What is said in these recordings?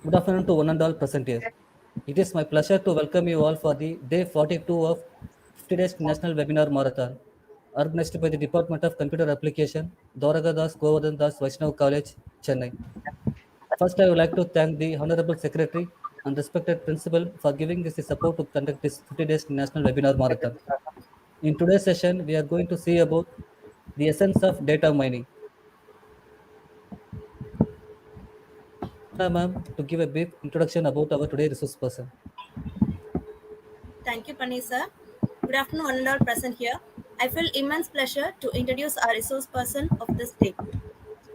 Good afternoon to one and all present here. It is my pleasure to welcome you all for the day 42 of 50 Days National Webinar Marathon, organized by the Department of Computer Application, Dwaraga Das Govardhan Das Vaishnav College, Chennai. First, I would like to thank the Honorable Secretary and respected Principal for giving us the support to conduct this 50 Days National Webinar Marathon. In today's session, we are going to see about the essence of data mining. Ma'am, to give a brief introduction about our today's resource person. Thank you, Pani sir. Good afternoon, one and all present here. I feel immense pleasure to introduce our resource person of this day,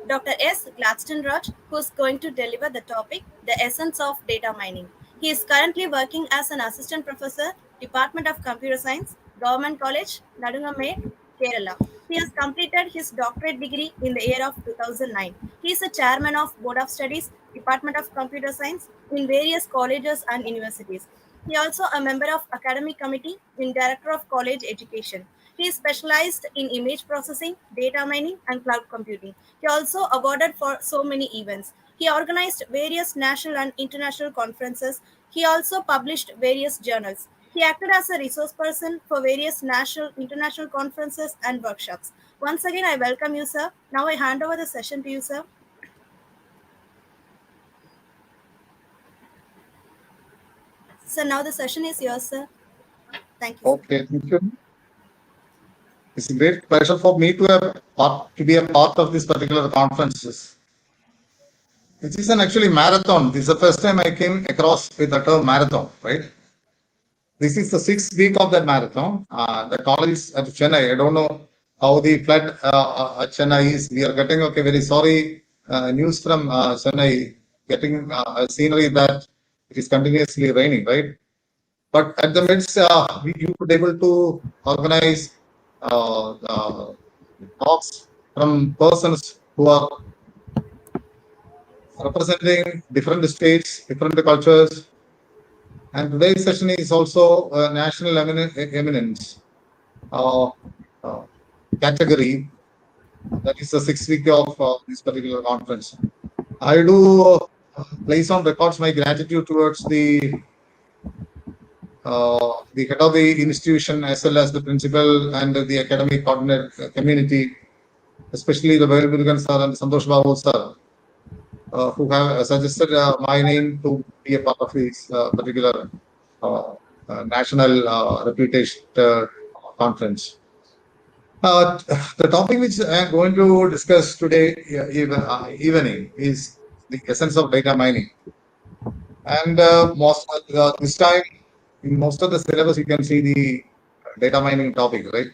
Dr. S. Gladstone Raj, who is going to deliver the topic, the essence of data mining. He is currently working as an assistant professor, Department of Computer Science, Government College, Nadungamme, Kerala. He has completed his doctorate degree in the year of 2009. He is a chairman of Board of Studies, Department of Computer Science in various colleges and universities. He also a member of academic committee in Director of College Education. He is specialized in image processing, data mining, and cloud computing. He also awarded for so many events. He organized various national and international conferences. He also published various journals. He acted as a resource person for various national, international conferences and workshops. Once again, I welcome you, sir. Now I hand over the session to you, sir. So now the session is yours, sir. Thank you, sir. Okay, thank you. It's a great pleasure for me to be a part of this particular conferences. It is an actually marathon. This is the first time I came across with the term marathon, right? This is the 6th week of that marathon. The college at Chennai, I don't know how the flood at Chennai is. We are getting, very sorry news from Chennai, getting a scenery that it is continuously raining, right? But at the midst, you could able to organize talks from persons who are representing different states, different cultures. And today's session is also a national eminence category. That is the 6th week of this particular conference. I do place on records my gratitude towards the head of the institution as well as the principal and the academic coordinate community, especially the Verugan sir and Santosh Babu sir, who have suggested my name to be a part of this particular national reputation conference. The topic which I am going to discuss today evening is the essence of data mining. And this time, in most of the syllabus, you can see the data mining topic, right?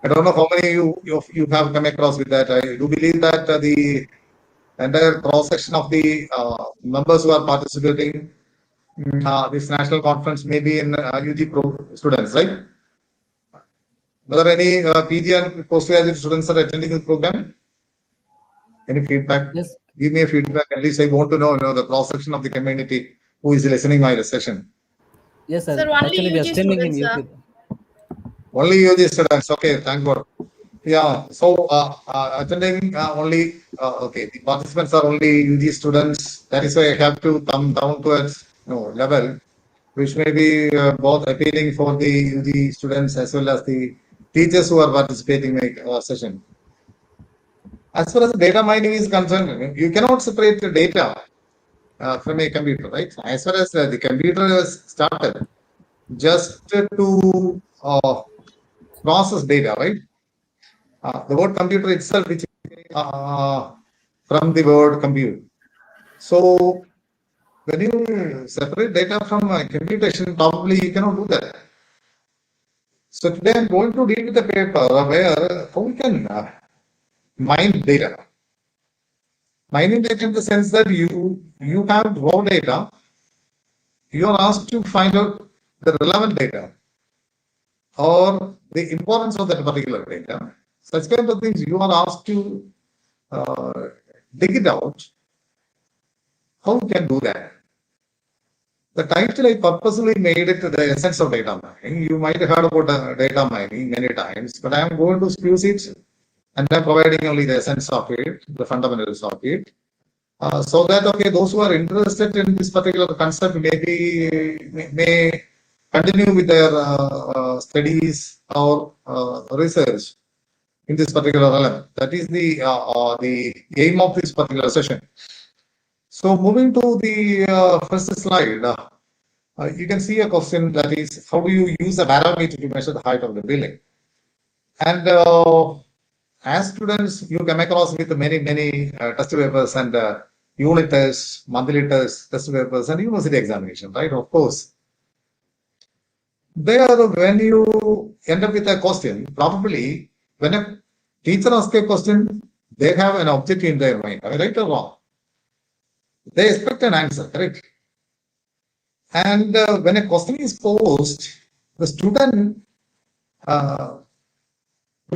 I don't know how many of you have come across with that. I do believe that the entire cross-section of the members who are participating in this national conference may be in UG students, right? Were there any PG and postgraduate students are attending the program? Any feedback? Yes. Give me a feedback. At least I want to know, the cross-section of the community who is listening my session. Yes, sir. Sir, only Actually, we are UG streaming in students, sir. YouTube. Only UG students. Okay, thank God. Yeah, so attending only, the participants are only UG students. That is why I have to come down to a level which may be both appealing for the UG students as well as the teachers who are participating in my session. As far as data mining is concerned, you cannot separate the data from a computer, right? As far as the computer was started, just to process data, right? The word computer itself, which from the word compute. So when you separate data from computation, probably you cannot do that. So today I'm going to deal with the paper where how we can mine data. Mining data in the sense that you have raw data, you are asked to find out the relevant data or the importance of that particular data. Such kind of things you are asked to dig it out. How you can do that? The title I purposely made it the essence of data mining. You might have heard about data mining many times, but I am going to spruce it and I'm providing only the essence of it, the fundamentals of it. so that okay, those who are interested in this particular concept may continue with their studies or research in this particular realm. That is the aim of this particular session. So moving to the first slide, you can see a question that is, how do you use a barometer to measure the height of the building? And as students, you come across with many test papers and unit tests, monthly tests, test papers, and university examination, right? Of course. There, when you end up with a question, probably when a teacher asks a question, they have an objective in their mind, right or wrong? They expect an answer, correct? And when a question is posed, the student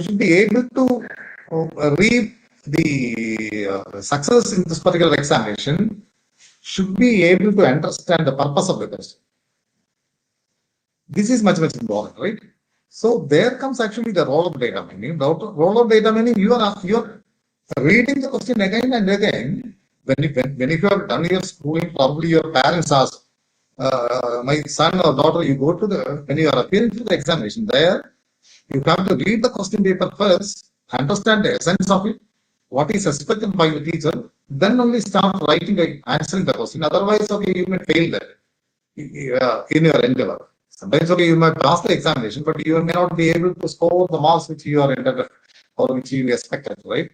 should be able to reap the success in this particular examination, should be able to understand the purpose of the question. This is much important, right? So there comes actually the role of data mining. The role of data mining, you are reading the question again and again. When you have done your schooling, probably your parents ask, my son or daughter, you go to when you are appearing to the examination, there you have to read the question paper first, understand the essence of it, what is expected by the teacher, then only start writing answering the question. Otherwise, okay, you may fail that in your endeavor. Sometimes, okay, you might pass the examination, but you may not be able to score the marks which you are intended or which you expected, right?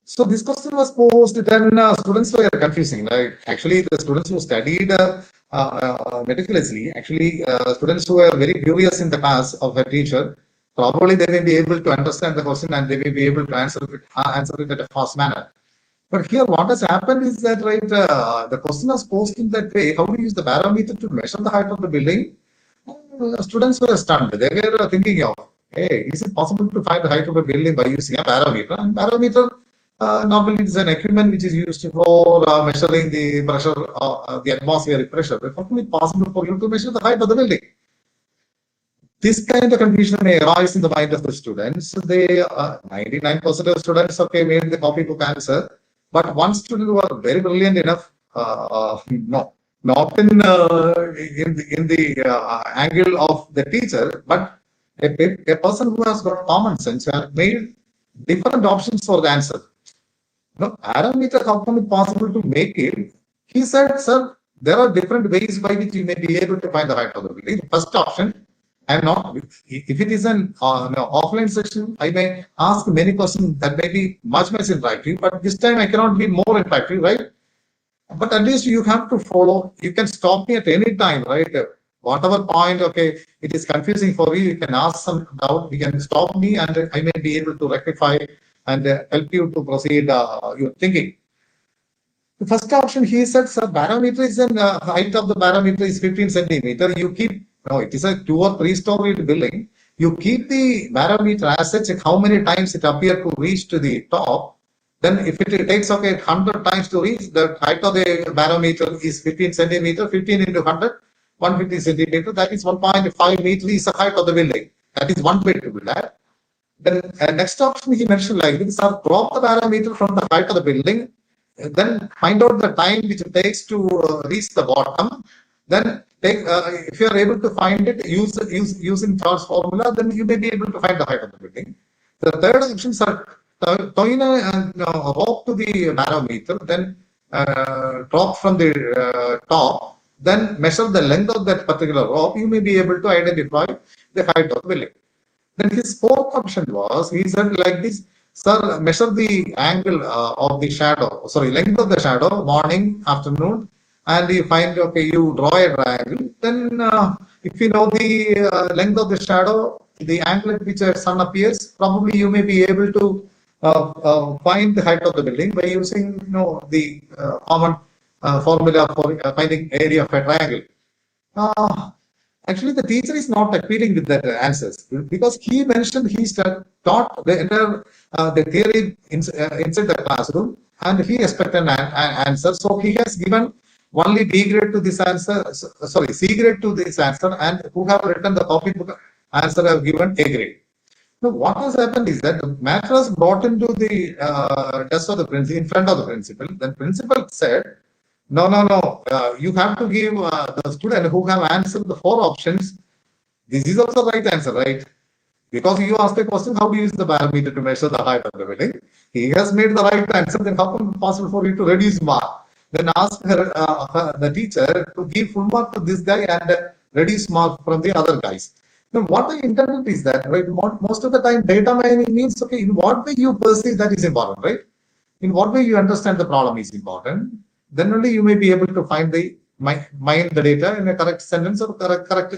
So this question was posed, then students were confusing. Like actually, the students who studied meticulously, actually, students who were very curious in the class of a teacher, probably they may be able to understand the question and they may be able to answer it at a fast manner. But here, what has happened is that, right, the question was posed in that way. How do you use the barometer to measure the height of the building? Students were stunned. They were thinking of, hey, is it possible to find the height of a building by using a barometer? And barometer normally is an equipment which is used for measuring the pressure, the atmospheric pressure. But how is it possible for you to measure the height of the building? This kind of confusion may arise in the mind of the students. They 99% of students made the copybook answer, but one student who was very brilliant enough, not in the angle of the teacher, but a person who has got common sense and made different options for the answer. No, parameter, how come it possible to make it? He said, sir, there are different ways by which you may be able to find the height of the building. First option, I'm not, if it is an offline session, I may ask many questions that may be much interactive, but this time I cannot be more interactive, right? But at least you have to follow, you can stop me at any time, right? Whatever point, okay, it is confusing for you, you can ask some doubt, you can stop me and I may be able to rectify and help you to proceed your thinking. The first option, he said, sir, barometer is an height of the barometer is 15 centimeter. You keep, it is a 2 or 3 story building. You keep the barometer as such, how many times it appears to reach to the top. Then if it takes 100 times to reach, the height of the barometer is 15 centimeter, 15 into 100, 150 centimeter, that is 1.5 meter is the height of the building. That is one way to do that. Then next option he mentioned like this, drop the barometer from the height of the building, then find out the time which it takes to reach the bottom. Then take, if you are able to find it, using Charles formula, then you may be able to find the height of the building. The third options are toin a rope to the barometer, then drop from the top, then measure the length of that particular rope. You may be able to identify the height of the building. Then his fourth option was, he said like this, sir, measure the angle of the shadow, length of the shadow, morning, afternoon, and you find, you draw a triangle. Then if you know the length of the shadow, the angle at which a sun appears, probably you may be able to find the height of the building by using, the common formula for finding area of a triangle. Actually, the teacher is not agreeing with that answers because he mentioned he taught the entire the theory inside the classroom and he expected an answer. So he has given only B grade to this answer, C grade to this answer, and who have written the copybook answer have given A grade. So what has happened is that the matter was brought into the desk of the principal, in front of the principal. The principal said, no, no, no, you have to give the student who have answered the 4 options. This is also the right answer, right? Because you asked the question, how do you use the parameter to measure the height of the building? He has made the right answer, then how come it possible for you to reduce mark? Then ask the teacher to give full mark to this guy and reduce mark from the other guys. Now, what I intended is that, right, most of the time data mining means, okay, in what way you perceive that is important, right? In what way you understand the problem is important. Then only you may be able to find the mine the data in a correct sentence or correct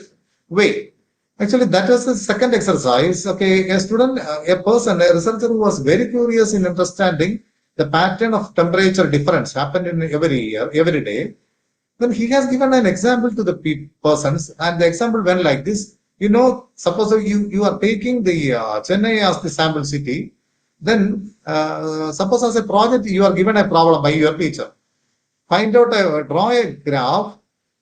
way. Actually, that was the second exercise. Okay, a student, a person, a researcher who was very curious in understanding the pattern of temperature difference happened in every year, every day. Then he has given an example to the persons, and the example went like this. You know, suppose you are taking the Chennai as the sample city, then suppose as a project you are given a problem by your teacher. Find out, draw a graph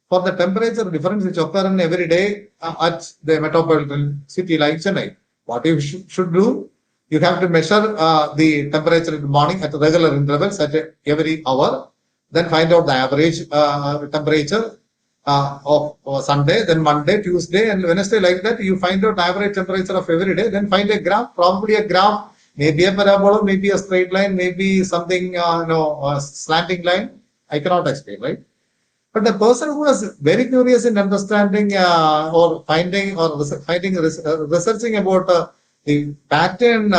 for the temperature difference which occur in every day at the metropolitan city like Chennai. What you should do, you have to measure the temperature in the morning at regular intervals at every hour, then find out the average temperature of Sunday, then Monday, Tuesday, and Wednesday, like that. You find out average temperature of every day, then find a graph, probably a graph, maybe a parabola, maybe a straight line, maybe something, slanting line. I cannot explain, right? But the person who was very curious in understanding or finding or researching about the pattern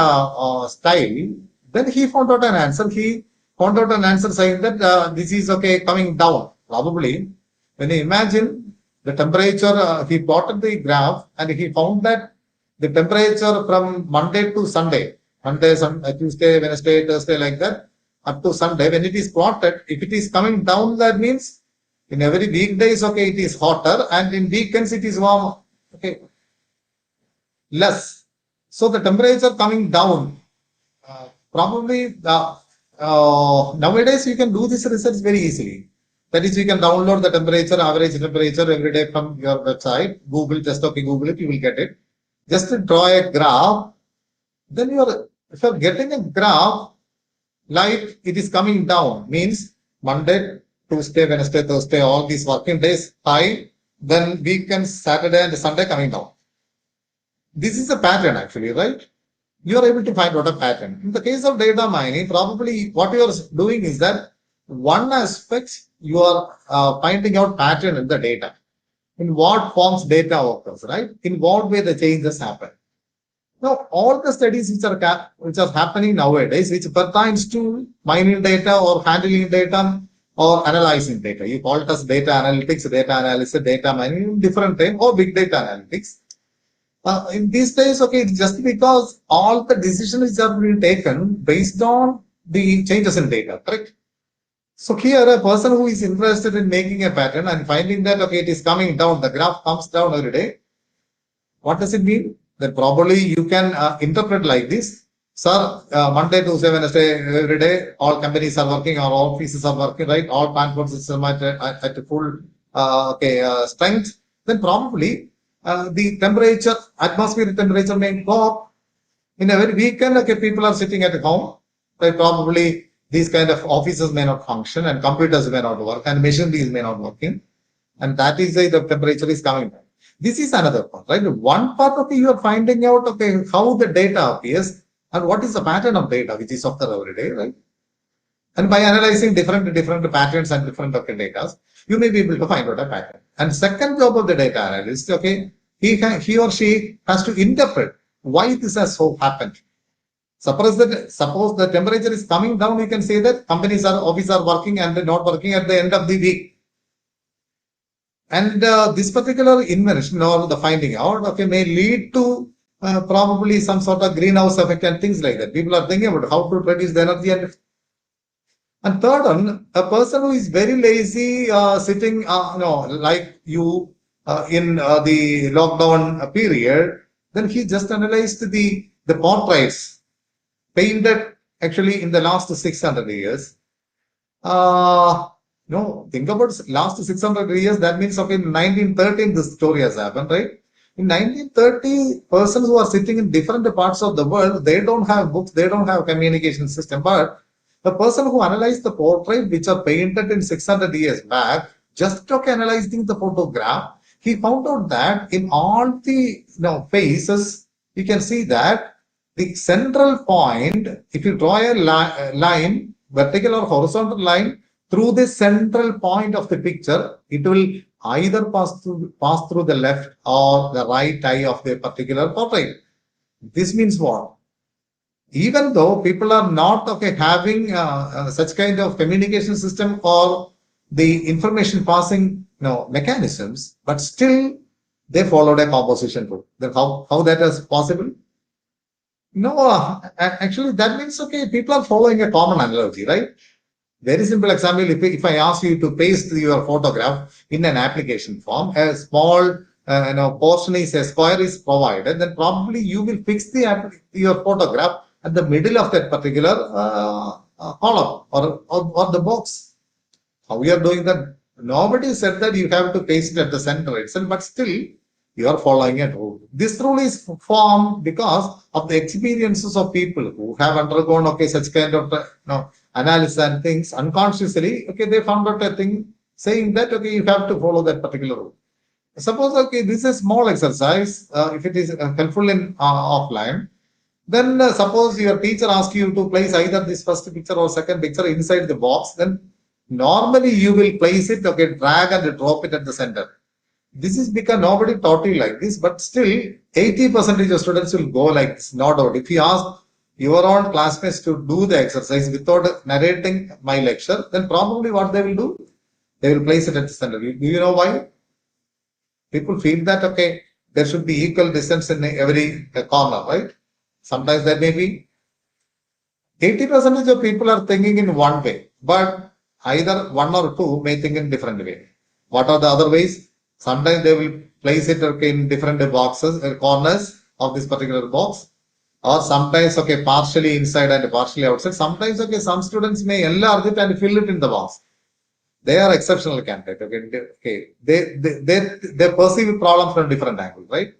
style, then he found out an answer. He found out an answer saying that this is okay coming down. Probably, when you imagine the temperature, he plotted the graph and he found that the temperature from Monday to Sunday, Monday, Tuesday, Wednesday, Thursday, like that, up to Sunday, when it is plotted, if it is coming down, that means in every weekdays, okay, it is hotter, and in weekends it is warm, okay, less. So the temperature coming down, probably nowadays you can do this research very easily. That is, you can download the temperature, average temperature every day from your website. Google, just okay, Google it, you will get it. Just to draw a graph, then if you're getting a graph like it is coming down, means Monday, Tuesday, Wednesday, Thursday, all these working days high, then weekends, Saturday and Sunday coming down. This is a pattern actually, right? You are able to find out a pattern. In the case of data mining, probably what you are doing is that one aspect you are finding out pattern in the data. In what forms data occurs, right? In what way the changes happen. Now, all the studies which are happening nowadays, which pertains to mining data or handling data or analyzing data. You call it as data analytics, data analysis, data mining, different name, or big data analytics. In these days, okay, just because all the decisions are being taken based on the changes in data, correct? So here, a person who is interested in making a pattern and finding that, okay, it is coming down, the graph comes down every day. What does it mean? That probably you can interpret like this. Sir, Monday, Tuesday, Wednesday, every day, all companies are working, all offices are working, right? All transport system at full strength. Then probably the temperature, atmospheric temperature may go up. In a very weekend, okay, people are sitting at home. Right? Probably these kind of offices may not function and computers may not work and machineries may not working. And that is why the temperature is coming down. This is another part, right? One part of you are finding out, okay, how the data appears and what is the pattern of data, which is occur every day, right? And by analyzing different patterns and different data, you may be able to find out a pattern. And second job of the data analyst, okay, he or she has to interpret why this has so happened. Suppose the temperature is coming down, we can say that offices are working and not working at the end of the week. And this particular invention or the finding out, okay, may lead to probably some sort of greenhouse effect and things like that. People are thinking about how to produce the energy. And third one, a person who is very lazy, sitting, like you in the lockdown period, then he just analyzed the portraits painted actually in the last 600 years. No, think about last 600 years. That means, okay, in 1913, this story has happened, right? In 1930, persons who are sitting in different parts of the world, they don't have books, they don't have communication system. But the person who analyzed the portrait which are painted in 600 years back, just analyzing the photograph, he found out that in all the faces, you can see that the central point, if you draw a line, vertical or horizontal line, through the central point of the picture, it will either pass through the left or the right eye of the particular portrait. This means what? Even though people are not having such kind of communication system or the information passing mechanisms, but still they followed a composition rule. Then how that is possible? No, actually that means people are following a common analogy, right? Very simple example, if I ask you to paste your photograph in an application form, a small portion is a square is provided, then probably you will fix your photograph at the middle of that particular column or the box. How we are doing that? Nobody said that you have to paste it at the center itself, but still you are following a rule. This rule is formed because of the experiences of people who have undergone such kind of analysis and things unconsciously. They found out a thing saying that you have to follow that particular rule. Suppose this is a small exercise. If it is helpful in offline, then suppose your teacher asks you to place either this first picture or second picture inside the box, then normally you will place it, drag and drop it at the center. This is because nobody taught you like this, but still 80% of students will go like this, no doubt. If you ask your own classmates to do the exercise without narrating my lecture, then probably what they will do? They will place it at the center. Do you know why? People feel that, there should be equal distance in every corner, right? Sometimes there may be 80% of people are thinking in one way, but either one or two may think in different way. What are the other ways? Sometimes they will place it in different boxes, corners of this particular box, or sometimes partially inside and partially outside. Sometimes some students may enlarge it and fill it in the box. They are exceptional candidates. They perceive problems from different angles, right?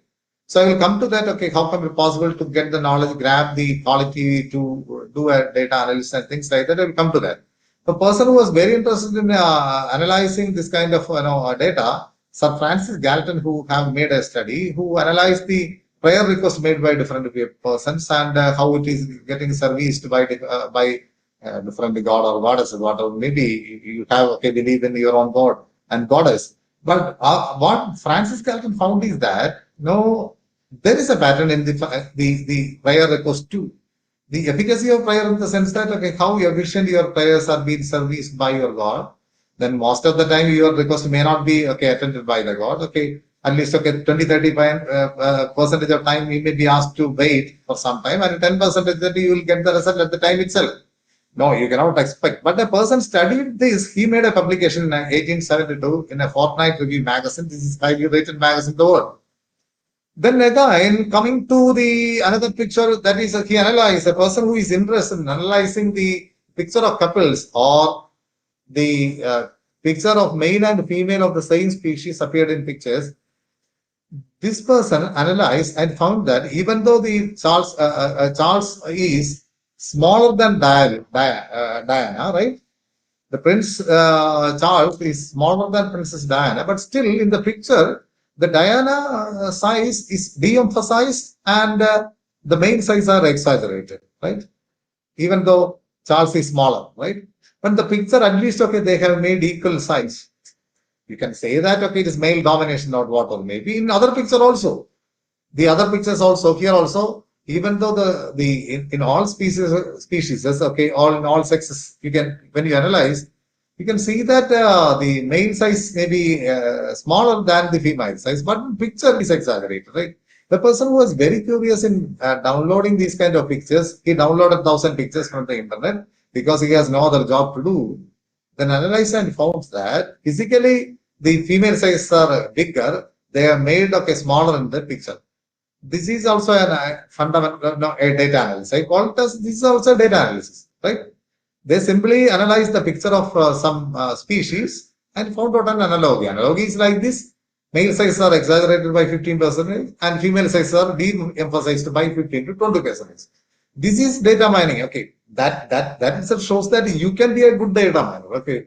So I will come to that. How come it possible to get the knowledge, grab the quality to do a data analysis and things like that? I will come to that. The person who was very interested in analyzing this kind of data, Sir Francis Galton, who have made a study, who analyzed the prayer request made by different persons and how it is getting serviced by different god or goddess, whatever. Maybe you have believe in your own god and goddess. But what Francis Galton found is that there is a pattern in the prayer request too. The efficacy of prayer in the sense that how efficient your prayers are being serviced by your God. Then most of the time your request may not be attended by the God. At least 20-35% of time you may be asked to wait for some time, and 10% that you will get the result at the time itself. No, you cannot expect. But a person studied this. He made a publication in 1872 in a Fortnight Review magazine. This is highly rated magazine in the world. Then again, coming to the another picture, that is he analyzed, a person who is interested in analyzing the picture of couples or the picture of male and female of the same species appeared in pictures. This person analyzed and found that even though the Charles is smaller than Diana, right? The Prince Charles is smaller than Princess Diana, but still in the picture, the Diana size is de-emphasized and the main size are exaggerated, right? Even though Charles is smaller, right? But the picture, at least, they have made equal size. You can say that, it is male domination or whatever. Maybe in other picture also. The other pictures also, here also, even though in all species, all sexes, when you analyze, you can see that the male size may be smaller than the female size, but the picture is exaggerated, right? The person who was very curious in downloading these kind of pictures, he downloaded 1,000 pictures from the internet because he has no other job to do. Then analyzed and found that physically the female sizes are bigger, they are made smaller in the picture. This is also a fundamental data analysis. I call it as this is also data analysis, right? They simply analyze the picture of some species and found out an analogy. Analogy is like this. Male sizes are exaggerated by 15% and female sizes are de-emphasized by 15 to 20%. This is data mining. Okay, that itself shows that you can be a good data miner. Okay,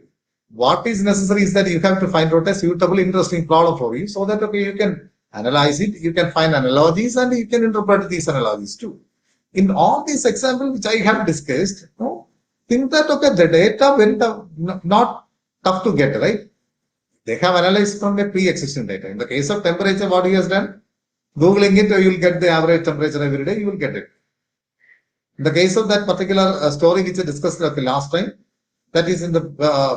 what is necessary is that you have to find out a suitable, interesting problem for you, so that okay, you can analyze it, you can find analogies, and you can interpret these analogies too. In all these examples which I have discussed, think that okay, the data very tough, not tough to get, right? They have analyzed from a pre-existing data. In the case of temperature, what he has done, Googling it, you will get the average temperature every day, you will get it. In the case of that particular story which I discussed last time, that is in the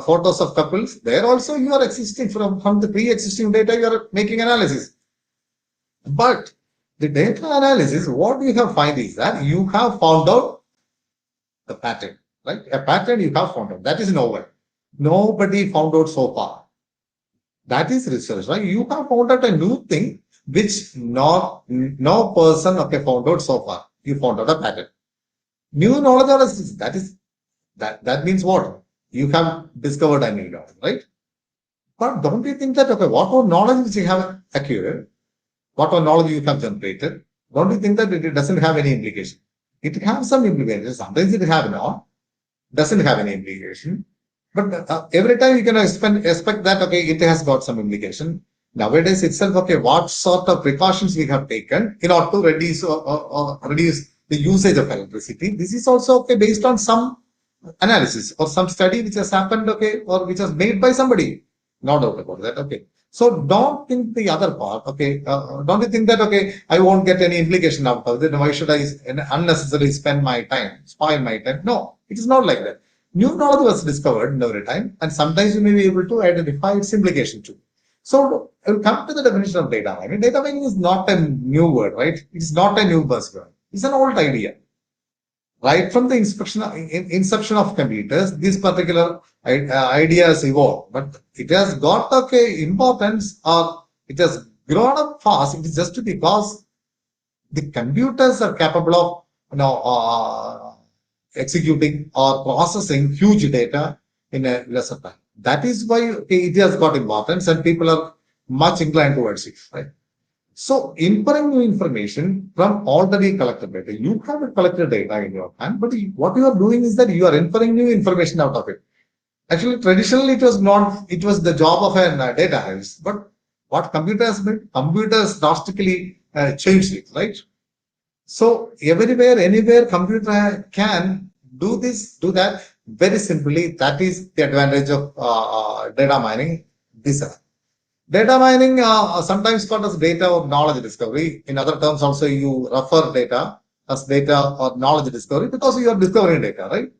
photos of couples, there also you are existing from the pre-existing data, you are making analysis. But the data analysis, what you have found is that you have found out the pattern, right? A pattern you have found out. That is novel. Nobody found out so far. That is research, right? You have found out a new thing which no person found out so far. You found out a pattern. New knowledge that means what? You have discovered a new knowledge, right? But don't you think that what knowledge which you have acquired, what knowledge you have generated, don't you think that it doesn't have any implication? It has some implication. Sometimes it doesn't have any implication. But every time you can expect that it has got some implication. Nowadays itself, what sort of precautions we have taken in order to reduce the usage of electricity. This is also based on some analysis or some study which has happened, or which was made by somebody. No doubt about that. So don't think the other part. Don't you think that I won't get any implication out of it? Why should I unnecessarily spoil my time? No, it is not like that. New knowledge was discovered every time, and sometimes you may be able to identify its implication too. So I will come to the definition of data mining. Data mining is not a new word, right? It is not a new buzzword. It's an old idea. Right from the inception of computers, this particular idea has evolved, but it has got importance, or it has grown up fast. It is just because the computers are capable of executing or processing huge data in a lesser time. That is why it has got importance, and people are much inclined towards it, right? So, inferring new information from already collected data. You have collected data in your hand, but what you are doing is that you are inferring new information out of it. Actually, traditionally, it was the job of a data analyst. But what computers did, computers drastically changed it, right? So, everywhere, anywhere, computer can do that very simply. That is the advantage of data mining. Data mining sometimes called as data or knowledge discovery. In other terms, also you refer data as data or knowledge discovery because you are discovering data, right?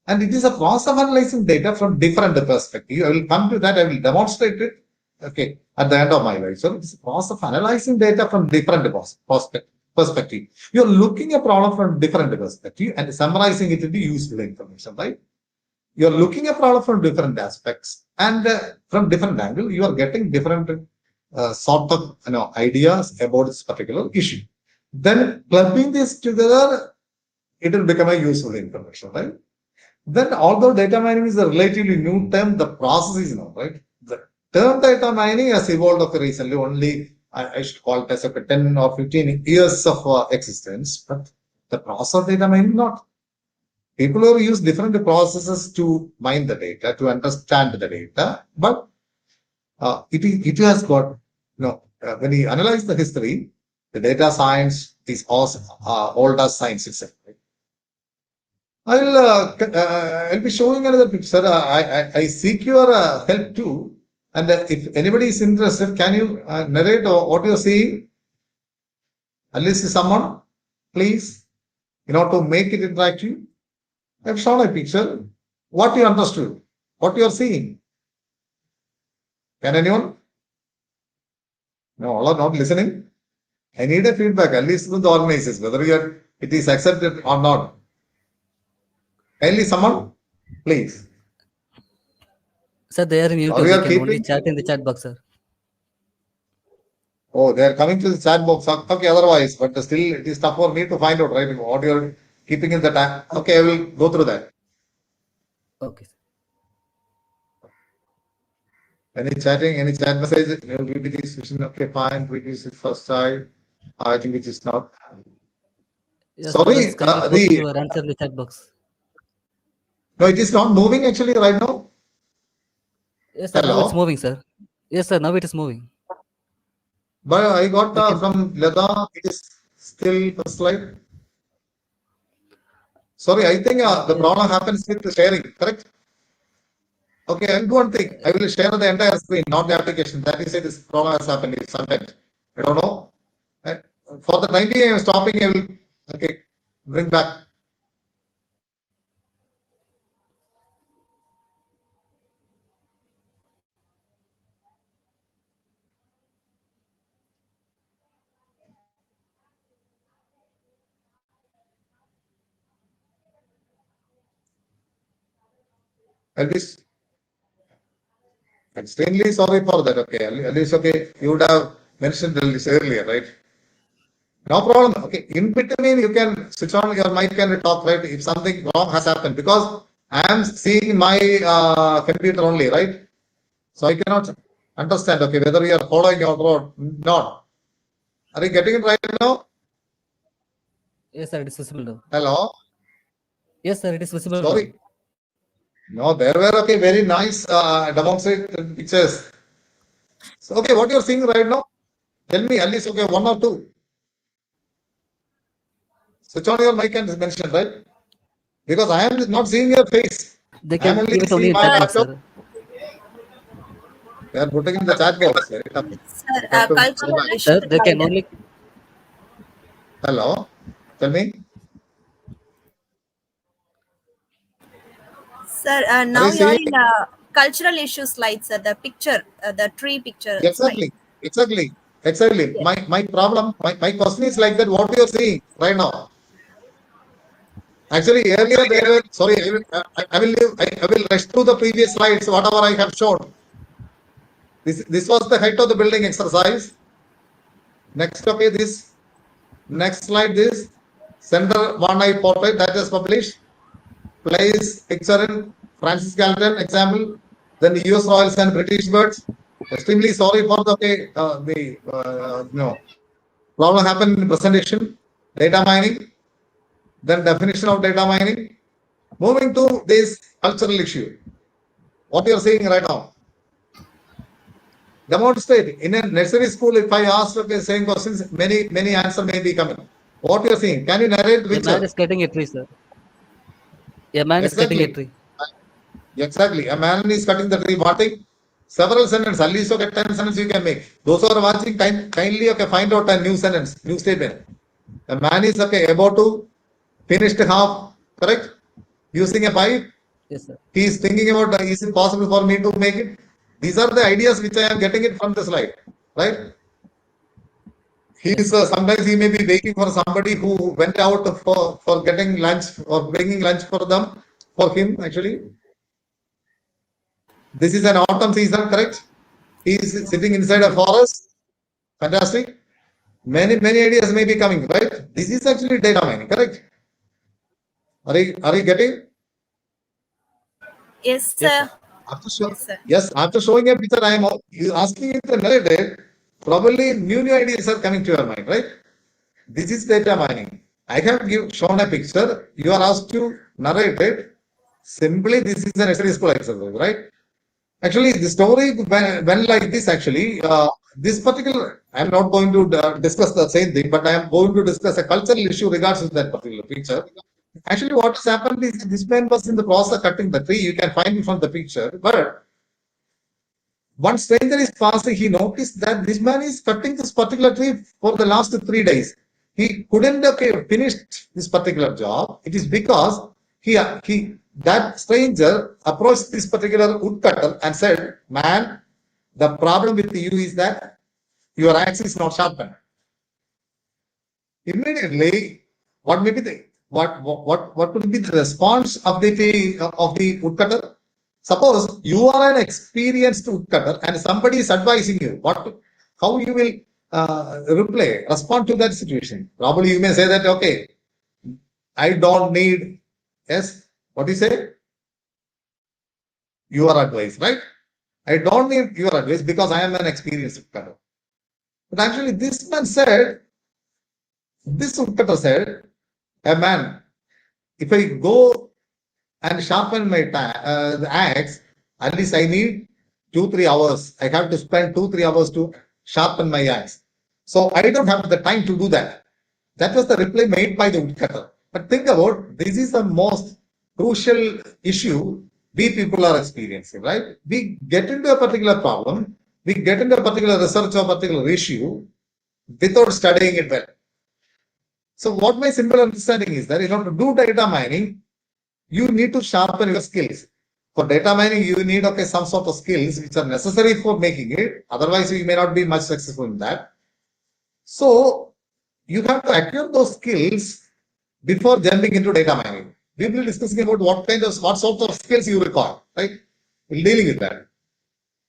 And it is a process of analyzing data from different perspectives. I will come to that. I will demonstrate it. At the end of my life. So it's a process of analyzing data from different perspective. You're looking at a problem from different perspective and summarizing it into useful information, right? You're looking at problem from different aspects, and from different angle, you are getting different sort of ideas about this particular issue. Then clubbing this together, it will become a useful information, right? Then, although data mining is a relatively new term, the process is known, right? The term data mining has evolved recently. Only I should call it as 10 or 15 years of existence, but the process of data mining not. People have used different processes to mine the data, to understand the data, but it has got, when you analyze the history, the data science is also old as science itself. Right? I'll be showing another picture. I seek your help too. And if anybody is interested, can you narrate what you're seeing? At least someone, please, to make it interactive. I've shown a picture. What you understood, what you are seeing. Can anyone? No, all are not listening. I need a feedback, at least from the organizers, whether it is accepted or not. Kindly someone, please. Sir, they are in Or YouTube. we They are can only keeping. chat in the chat box, sir. Oh, they are coming to the chat box. Okay, otherwise, but still it is tough for me to find out, right? What you are keeping in the tag. Okay, I will go through that. Okay. Any chatting, any chat message? PPT session, okay, fine. PPT is first side. I think it is not. Yes, Sorry, students, kindly post the your answer in the chat box. no, it is not moving actually right now. Yes, sir, now it's Hello, moving, sir. Yes, sir, now it is moving. but I got They can, from Leda. It is still first slide. Sorry, I think the yes, problem happens with the sharing. Correct? Okay, I'll do one thing. I will share the entire screen, not the application. That is why this problem has happened sometimes. I don't know. And for the time being, I am stopping. I will okay bring back. I'll be extremely sorry for that. Okay, at least okay. You would have mentioned this earlier, right? No problem. Okay, in between you can switch on your mic and talk, right? If something wrong has happened, because I am seeing my computer only, right? So I cannot understand. Okay, whether you are following your road, not. Are you getting it right now? yes, sir, it is visible now. Hello. Yes, sir, it is visible now. Sorry. No, there were okay very nice demonstrated pictures. So okay, what you're seeing right now? Tell me at least okay one or two. Switch on your mic and mention, right? Because I am not seeing your face. They I am can only give it only seeing in my chat box, laptop. sir. They are putting in the chat box. Very tough. Sir, I have to go cultural back. issue Sir, they can slide. only, Hello. Tell me. Sir, Are you now you are seeing? in cultural issue slide, sir. The picture, the tree picture slide. Exactly. Exactly. Exactly. Yes. My problem, my question is like that. What you are seeing right now? Actually, earlier there were. Sorry, I will rush through the previous slides. Whatever I have shown. This was the height of the building exercise. Next, okay, this next slide. This center one eye portrait that is published. Place picture in Francis Galton example. Then the US Royals and British birds. Extremely sorry for the no problem happened in presentation. Data mining. Then definition of data mining. Moving to this cultural issue. What you are seeing right now. Demonstrate in a nursery school. If I ask the same questions, many answer may be coming. What you are seeing? Can you narrate the a man picture? is cutting a tree, sir. A man is cutting a Exactly. tree. Exactly. A man is cutting the tree, watting several sentences, at least okay, 10 sentences you can make. Those who are watching, kindly okay, find out a new sentence, new statement. A man is okay, about to finish half, correct? Using a pipe. Yes, sir. He is thinking about is it possible for me to make it? These are the ideas which I am getting it from the slide, right? He Yes, is sir. sometimes he may be waiting for somebody who went out for getting lunch or bringing lunch for them, for him actually. This is an autumn season, correct? He is sitting inside a forest. Fantastic. Many ideas may be coming, right? This is actually data mining, correct? Are you getting? Yes, Yes, sir. sir. Yes, sir. Yes, after showing a picture, I am asking you to narrate it. Probably new ideas are coming to your mind, right? This is data mining. I have shown a picture. You are asked to narrate it. Simply, this is an exercise school exercise, right? Actually, the story went like this. Actually, this particular, I am not going to discuss the same thing, but I am going to discuss a cultural issue regards to that particular picture. Actually, what has happened is this man was in the process of cutting the tree. You can find it from the picture. But one stranger is passing. He noticed that this man is cutting this particular tree for the last 3 days. He couldn't finish this particular job. It is because he that stranger approached this particular woodcutter and said, "Man, the problem with you is that your axe is not sharpened." Immediately, what may be the what will be the response of the woodcutter? Suppose you are an experienced woodcutter and somebody is advising you how you will respond to that situation. Probably you may say that okay, I don't need yes. What do you say? Your advice, right? I don't need your advice because I am an experienced woodcutter. But actually, this woodcutter said, a man, if I go and sharpen my the axe, at least I need 2-3 hours. I have to spend 2-3 hours to sharpen my axe. So I don't have the time to do that. That was the reply made by the woodcutter. But think about, this is the most crucial issue we people are experiencing, right? We get into a particular problem, we get into a particular research or particular issue without studying it well. So what my simple understanding is that in order to do data mining, you need to sharpen your skills. For data mining, you need some sort of skills which are necessary for making it. Otherwise, you may not be much successful in that. So you have to acquire those skills before jumping into data mining. We will be discussing about what sort of skills you require, right? We're dealing with that.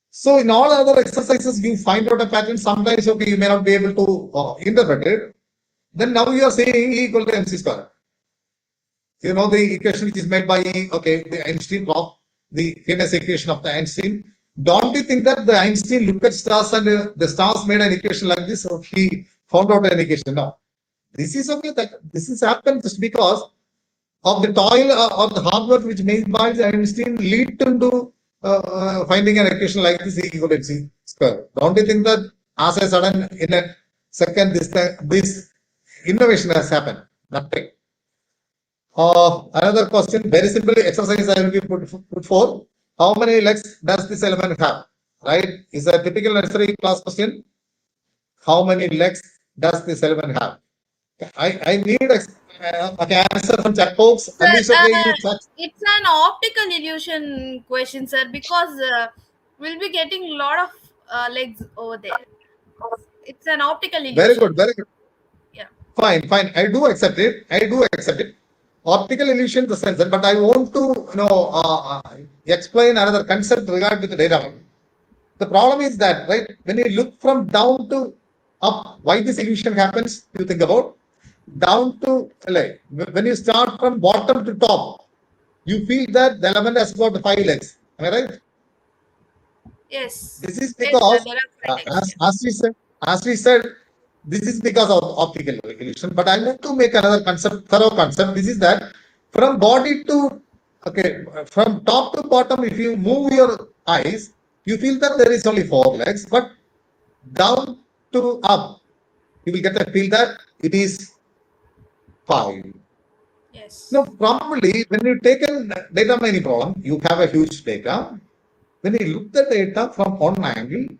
So in all other exercises, you find out a pattern. Sometimes, you may not be able to interpret it. Then now you are saying E equal to MC square. You know the equation which is made by the Einstein law, the famous equation of the Einstein. Don't you think that the Einstein looked at stars and the stars made an equation like this, or he found out an equation? No. This is this is happened just because of the toil or the hard work which made by Einstein lead to finding an equation like this E equal to MC square. Don't you think that as a sudden in a second this innovation has happened? Nothing. Another question, very simply, exercise I will be put for. How many legs does this element have? Right? Is a typical nursery class question. How many legs does this element have? I need answer from chat box. Sir, At least you chat. it's an optical illusion question, sir, because we'll be getting a lot of legs over there. It's an optical illusion. Very good, very good. Yeah. Fine. I do accept it. Optical illusion the sensor, but I want to explain another concept regarding the data. The problem is that, right, when you look from down to up, why this illusion happens, you think about down to when you start from bottom to top, you feel that the element has got 5 legs. Am I right? Yes. This is because, Yes, sir, there are 5 legs. as we said, this is because of optical illusion. But I want to make another thorough concept. This is that from body to from top to bottom, if you move your eyes, you feel that there is only 4 legs, but down to up, you will get a feel that it is 5. Yes. Now, probably when you take a data mining problem, you have a huge data. When you look the data from one angle,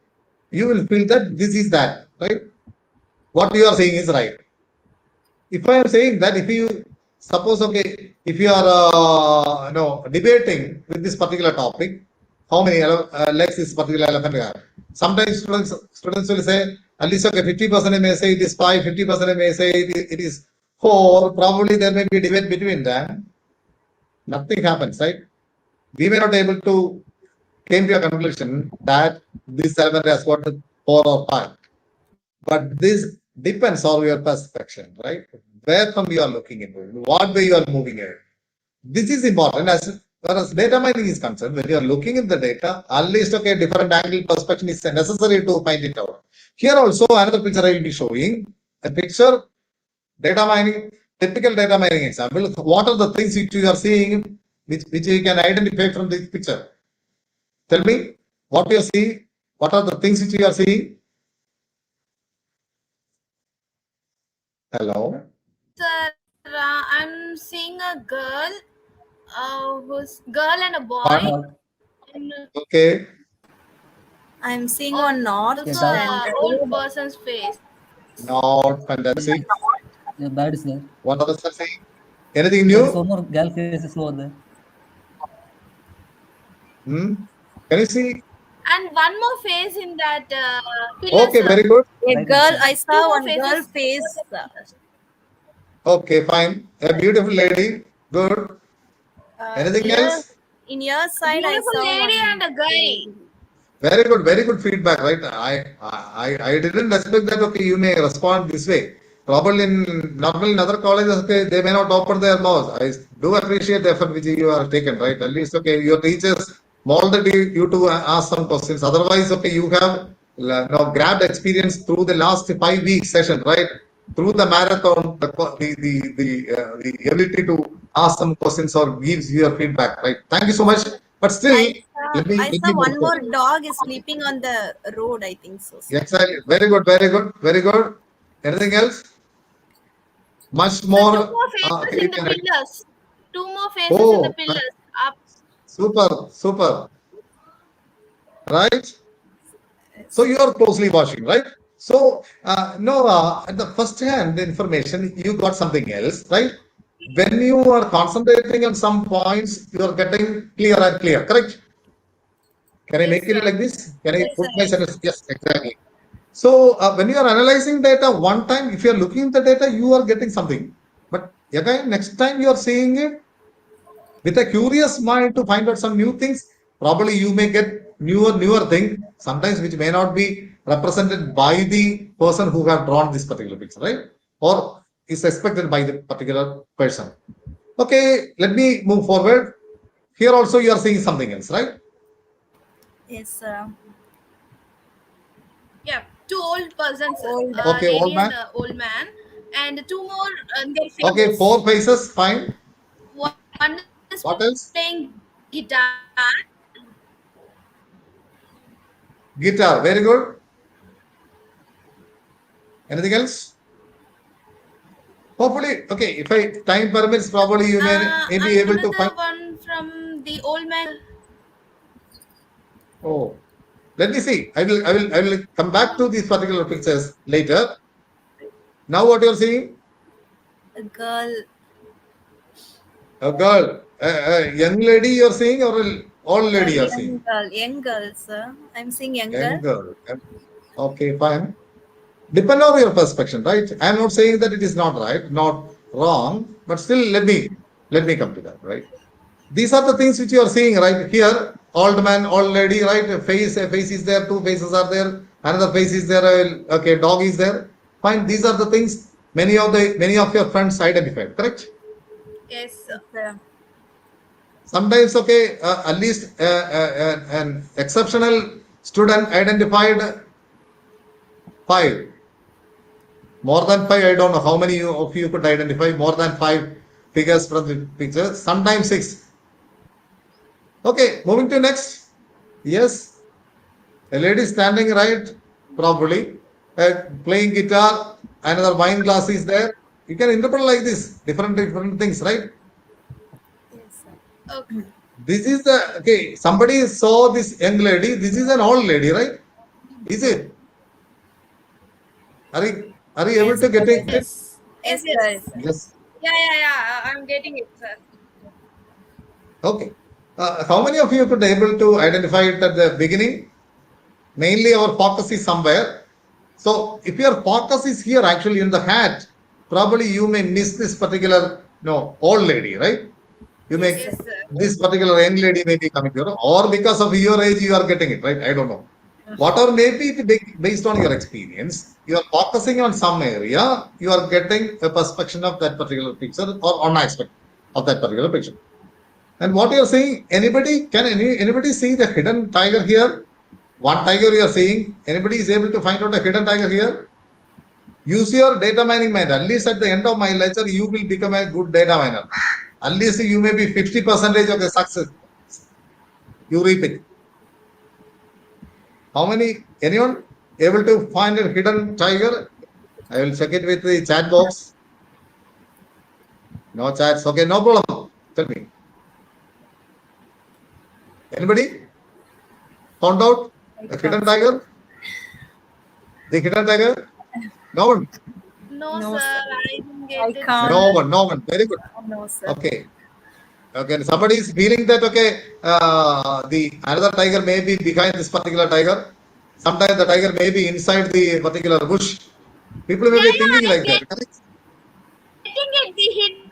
you will feel that this is that, right? What you are saying is right. If I am saying that, if you suppose, if you are debating with this particular topic, how many legs this particular elephant have? Sometimes students will say, at least 50% may say it is 5, 50% may say it is 4. Probably there may be a debate between them. Nothing happens, right? We may not be able to came to a conclusion that this elephant has got 4 or 5. But this depends on your perception, right? Where from you are looking into it, what way you are moving it. This is important as far as data mining is concerned. When you are looking at the data, at least different angle perspective is necessary to find it out. Here also another picture I will be showing. A picture, data mining, typical data mining example. What are the things which you are seeing, which you can identify from this picture? Tell me what you see. What are the things which you are seeing? Hello. Sir, I'm seeing a girl, girl and a boy. Fine. And Okay. I'm seeing one north Yes, and old person's face. Not fantastic. Yeah, bad is there. What others are saying? Anything There is new? one more gal faces over there. Can you see? And one more face in that pillar, Okay, sir. very good. A Right, girl, sir. I saw one girl face. Okay, fine. A beautiful lady. Good. Anything else? In your side, I saw lady and a guy. Very good feedback, right? I didn't expect that. Okay, you may respond this way. Probably in other colleges, they may not open their mouths. I do appreciate the effort which you have taken, right? At least, your teachers molded you to ask some questions. Otherwise, okay, you have grabbed experience through the last 5 week session, right? Through the marathon, the ability to ask some questions or gives your feedback, right? Thank you so much. But still, I let saw me one move more forward. dog is sleeping on the road, I think so, sir. Exactly. Very good. Very good. Very good. Anything else? Much So two more. more faces Okay, you in the can. pillars. Two more faces in the Oh, pillars. Up. super, super. Right. So Yes. you are closely watching, right? So no, at the first hand information, you got something else, right? When you are concentrating on some points, you are getting clear and clear, correct? Can I Yes, make it sir. like this? Can I Yes, put sir. my Yes. sentence? Yes, exactly. So when you are analyzing data one time, if you are looking at the data, you are getting something. But again, next time you are seeing it with a curious mind to find out some new things, probably you may get newer thing, sometimes which may not be represented by the person who have drawn this particular picture, right? Or is expected by the particular person. Okay, let me move forward. Here also you are seeing something else, right? Yes, sir. Yeah. Two old persons, Old. Okay, lady old and man. old man, and two more their Okay, faces. 4 faces, fine. One is What else? playing guitar. Guitar, very good. Anything else? Hopefully, okay, if I time permits, probably you may be able to find. Another one from the old man. Oh, let me see. I will come back to these particular pictures later. Now, what you're seeing? A girl. A girl, a young lady you're seeing, or an old A lady you're young seeing? girl. Young girl, sir. I'm seeing young Young girl. girl. Okay, fine. Depend on your perspective, right? I'm not saying that it is not right, not wrong, but still let me come to that, right? These are the things which you are seeing right here. Old man, old lady, right? A face is there, two faces are there, another face is there, okay, dog is there. Fine, these are the things many of your friends identified, correct? Yes, Yes, sir. sir. Sometimes, okay, at least an exceptional student identified five. More than five, I don't know how many of you could identify more than five figures from the picture. Sometimes six. Okay, moving to next. Yes, a lady standing right, probably playing guitar. Another wine glass is there. You can interpret like this, different things, right? Yes, sir. Okay. This is the okay. Somebody saw this young lady. This is an old lady, right? Is it? Are you able Yes, to sir. get it? Yes. Yes, Yes, sir. yes. Yes, sir. Yes. Yeah. I'm getting it, sir. Okay. How many of you could able to identify it at the beginning? Mainly our focus is somewhere. So if your focus is here actually in the hat, probably you may miss this particular no old lady, right? You Yes, may Yes, sir. sir. this particular young lady may be coming here, or because of your age you are getting it, right? I don't know. Whatever may be based on your experience, you are focusing on some area, you are getting a perspective of that particular picture or on aspect of that particular picture. And what you are saying, anybody see the hidden tiger here? One tiger you are seeing. Anybody is able to find out a hidden tiger here? Use your data mining mind. At least at the end of my lecture, you will become a good data miner. At least you may be 50% of the success. You reap it. How many? Anyone able to find a hidden tiger? I will check it with the chat box. No chats. Okay, no problem. Tell me. Anybody found out I a hidden can't see. tiger? The hidden tiger? No one. No, No, sir. sir. I didn't I get it, can't. sir. No one. Very good. No, sir. Okay. Okay. Somebody is feeling that okay, the another tiger may be behind this particular tiger. Sometimes the tiger may be inside the particular bush. People may be thinking I'm like getting that. Correct? it. The hidden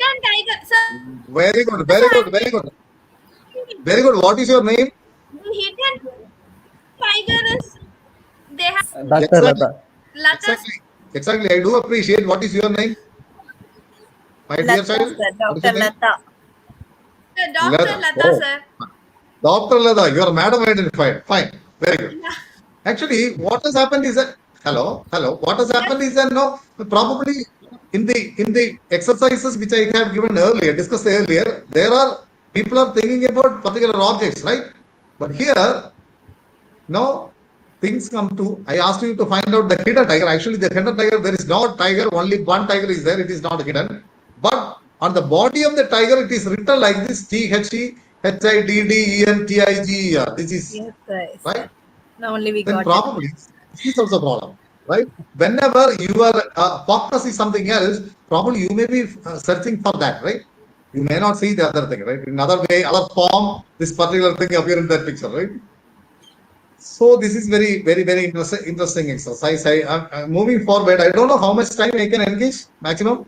tiger, sir. Very good. Sir, Very good. I'm Very getting good. it. Very good. What is your name? The hidden tiger is they have Dr. Exactly. Lata. Lata, Exactly. Exactly. I do appreciate. What is your name, my dear Lata, child? sir. What is your Dr. name? Lata. Dr. Lata. Lata, Oh, sir. Dr. Lada, your madam identified. Fine. Very good. Actually, what has happened is that hello. What has Yes. happened is that no, probably in the exercises which I have given earlier, discussed earlier, there are people are thinking about particular objects, right? But here, no, things come to. I asked you to find out the hidden tiger. Actually, the hidden tiger, there is no tiger. Only one tiger is there. It is not hidden. But on the body of the tiger, it is written like this: THEHIDDENTIGER. This is Yes, sir. Yes, right. sir. Now only we Then got it. probably this is also a problem, right? Whenever your focus is something else, probably you may be searching for that, right? You may not see the other thing, right? In other way, other form, this particular thing appear in that picture, right? So this is very interesting exercise. I'm moving forward. I don't know how much time I can engage maximum.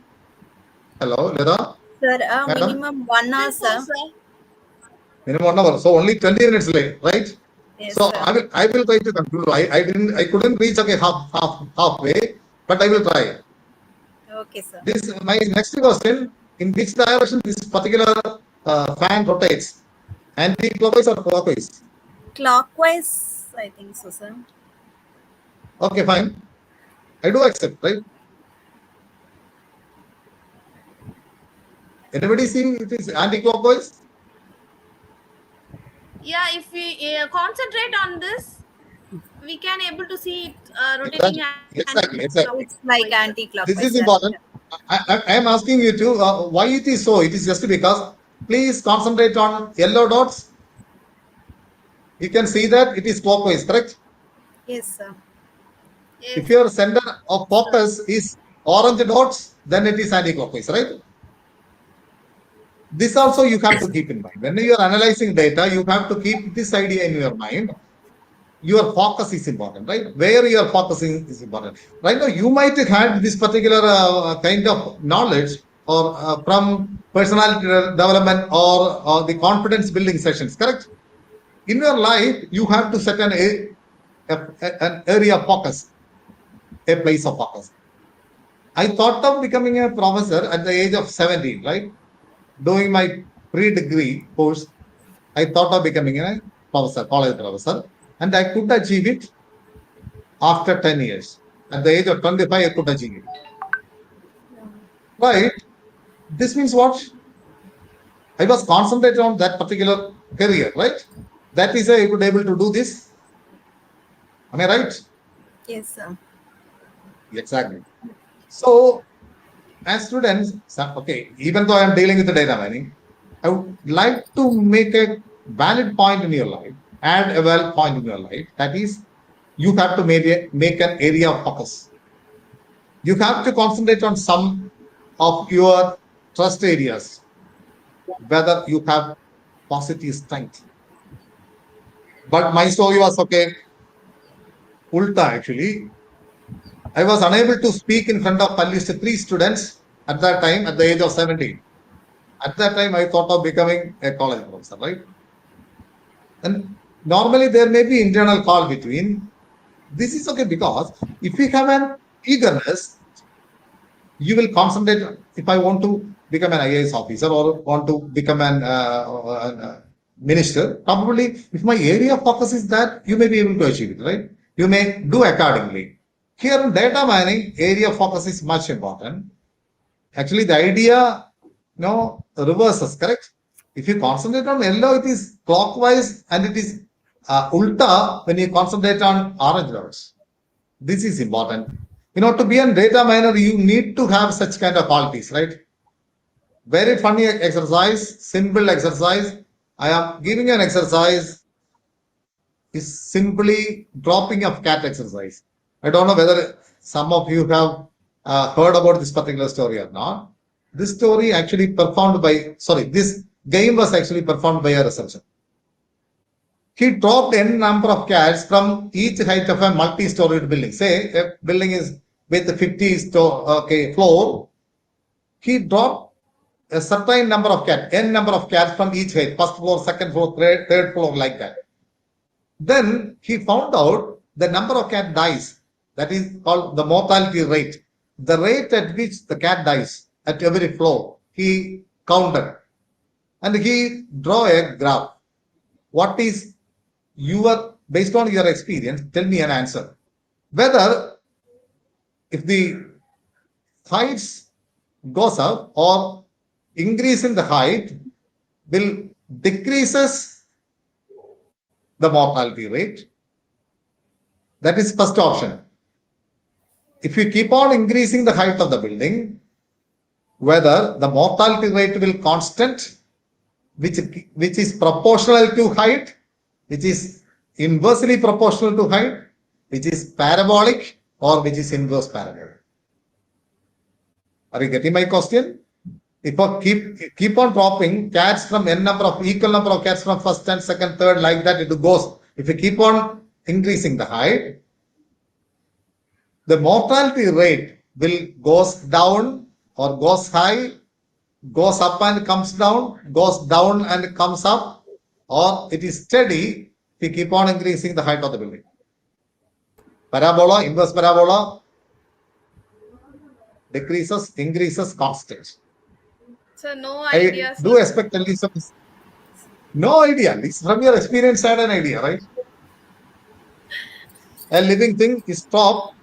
Hello, Leda, Sir, madam. minimum 1 hour, Before, sir. sir. Minimum 1 hour. So only 20 minutes late, right? Yes, So sir. I will try to conclude. I couldn't reach okay halfway, but I will try. Okay, sir. This my next question: in which direction this particular fan rotates? Anti-clockwise or clockwise? Clockwise, I think so, sir. Okay, fine. I do accept, right? Anybody see it is anti-clockwise? Yeah, if we concentrate on this, we can able to see it rotating Exactly. It's like anti-clockwise, sir. This anti-clockwise, is sir. important. I am asking you to why it is so. It is just because please concentrate on yellow dots. You can see that it is clockwise, correct? Yes, sir. If Yes. your center of Sir. focus is orange dots, then it is anti-clockwise, right? This also you have to keep in mind. When you are analyzing data, you have to keep this idea in your mind. Your focus is important, right? Where you are focusing is important. Right now, you might have had this particular kind of knowledge or from personality development or the confidence building sessions, correct? In your life, you have to set an area of focus, a place of focus. I thought of becoming a professor at the age of 17, right? Doing my pre-degree course, I thought of becoming a professor, college professor, and I could achieve it after 10 years. At the age of 25, I could achieve it. Right? This means what? I was concentrated on that particular career, right? That is I could able to do this. Am I right? Yes, sir. Exactly. So, as students, okay, even though I am dealing with the data mining, I would like to make a valid point in your life, add a valid point in your life. That is, you have to make an area of focus. You have to concentrate on some of your trust areas, whether you have positive strength. But my story was okay, ulta actually. I was unable to speak in front of at least 3 students at that time at the age of 17. At that time, I thought of becoming a college professor, right? And normally there may be internal call between. This is okay because if we have an eagerness, you will concentrate. If I want to become an IAS officer or want to become an minister, probably if my area of focus is that, you may be able to achieve it, right? You may do accordingly. Here in data mining, area of focus is much important. Actually, the idea, reverses, correct? If you concentrate on yellow, it is clockwise and it is ulta when you concentrate on orange dots. This is important. To be a data miner, you need to have such kind of qualities, right? Very funny exercise, simple exercise. I am giving an exercise is simply dropping of cat exercise. I don't know whether some of you have heard about this particular story or not. This story actually this game was actually performed by a researcher. He dropped n number of cats from each height of a multi-storied building. Say a building is with 50 floor. He dropped a certain number of cats, n number of cats from each height, first floor, second floor, third floor, like that. Then he found out the number of cat dies. That is called the mortality rate. The rate at which the cat dies at every floor, he counted. And he draw a graph. what is based on your experience, tell me an answer. Whether if the heights goes up or increase in the height will decreases the mortality rate. That is first option. If you keep on increasing the height of the building, whether the mortality rate will constant, which is proportional to height, which is inversely proportional to height, which is parabolic, or which is inverse parabolic. Are you getting my question? If I keep on dropping cats from equal number of cats from first and second, third, like that, it goes. If you keep on increasing the height, the mortality rate will goes down or goes high, goes up and comes down, goes down and comes up, or it is steady if you keep on increasing the height of the building. Parabola, inverse parabola, decreases, increases, constant. So no idea. I do expect at least some. No idea. At least from your experience, had an idea, right? A living thing is stopped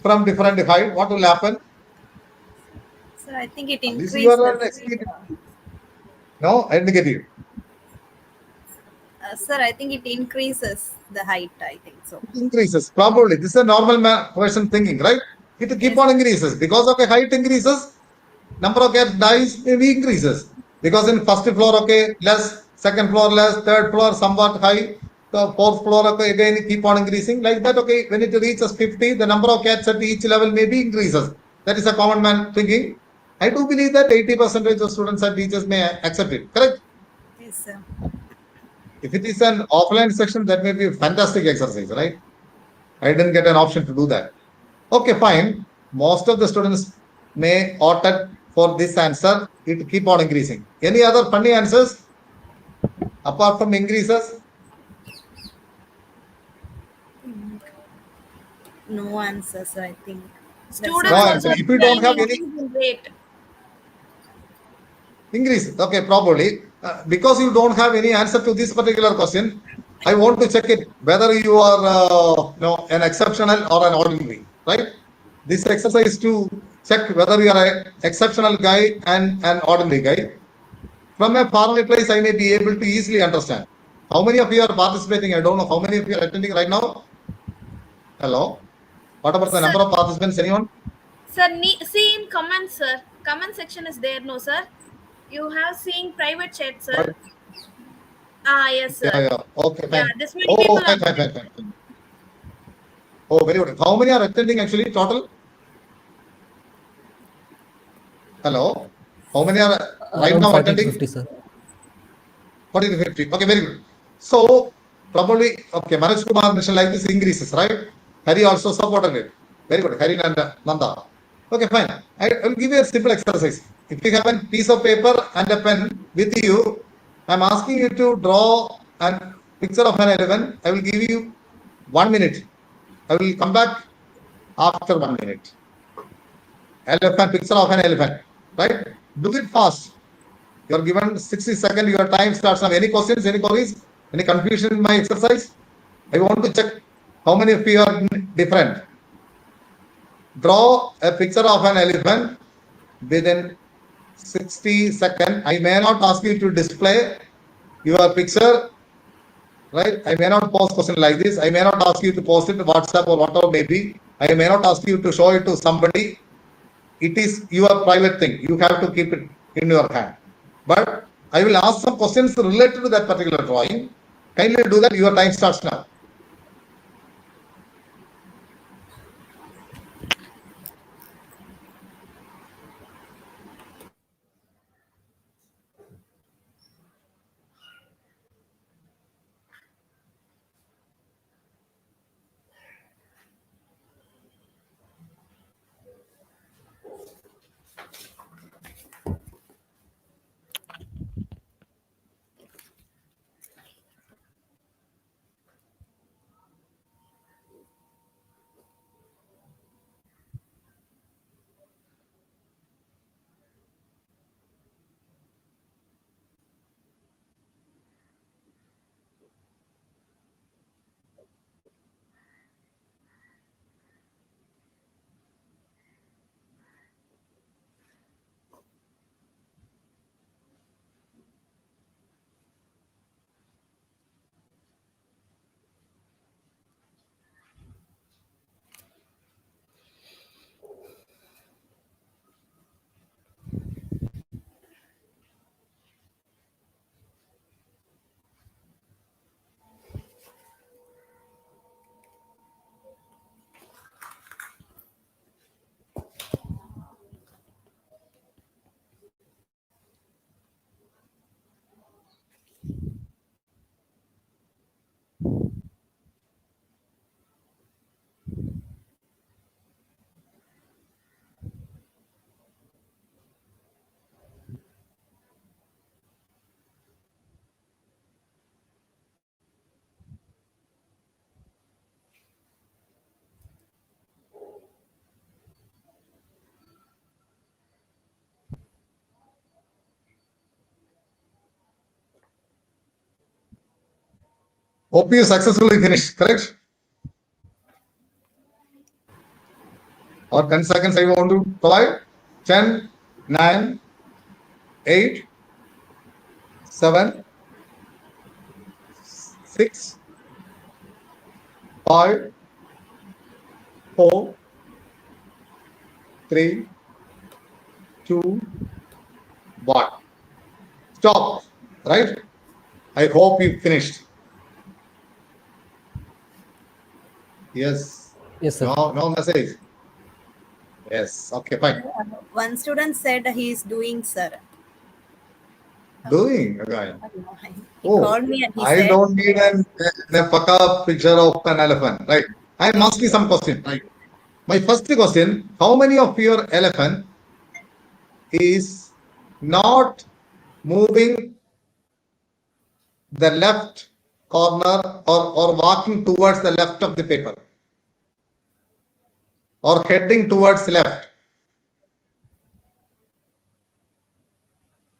from different height. What will happen? Sir, I think it At least you are an increases. experience. No, I didn't get you. Sir, I think it increases the height. I think so. It increases. Probably. This is a normal person thinking, right? It will keep Yes. on increases. Because of the height increases, number of cats dies maybe increases. Because in first floor, okay, less, second floor less, third floor somewhat high, the fourth floor, okay, again keep on increasing. Like that, okay, when it reaches 50, the number of cats at each level maybe increases. That is a common man thinking. I do believe that 80% of students and teachers may accept it. Correct? Yes, sir. If it is an offline section, that may be a fantastic exercise, right? I didn't get an option to do that. Okay, fine. Most of the students may opt for this answer. It keep on increasing. Any other funny answers apart from increases? No answers, I think. Students No also answer. If you don't saying have any increase in rate. increase, okay, probably because you don't have any answer to this particular question. I want to check it whether you are an exceptional or an ordinary, right? This exercise to check whether you are an exceptional guy and an ordinary guy. From a foreign place, I may be able to easily understand. How many of you are participating? I don't know. How many of you are attending right now? Hello? What about the Sir, number of participants? Anyone? sir, see in comments, sir. Comment section is there, no, sir? You have seen private chat, sir. Right. Yes, Yeah, sir. yeah. Okay, Yeah, fine. this many Oh, people are fine, fine, fine, fine. Oh, very good. How many are attending actually total? Hello? How many are right Around now 40 to attending? 50, sir. 40 to 50. Okay, very good. So, probably, okay, Manoj Kumar mission like this increases, right? Hari also supported it. Very good. Hari and Nanda. Okay, fine. I will give you a simple exercise. If you have a piece of paper and a pen with you, I'm asking you to draw a picture of an elephant. I will give you 1 minute. I will come back after 1 minute. Elephant, picture of an elephant, right? Do it fast. You are given 60 seconds, your time starts now. Any questions, any queries, any confusion in my exercise? I want to check how many of you are different. Draw a picture of an elephant within 60 seconds. I may not ask you to display your picture, right? I may not post question like this. I may not ask you to post it to WhatsApp or whatever maybe. I may not ask you to show it to somebody. It is your private thing. You have to keep it in your hand. But I will ask some questions related to that particular drawing. Kindly do that. Your time starts now. Hope you successfully finished, correct? Or 10 seconds I want to provide. 10, 9, 8, 7, 6, 5, 4, 3, 2, 1. Stop. Right? I hope you finished. Yes. Yes, sir. No message. Yes. Okay, fine. One student said he is doing, sir. Doing again. He called me and he I said, don't need a paka picture of an elephant, right? I am asking some question, right? My first question: how many of your elephant is not moving the left corner or walking towards the left of the paper or heading towards left?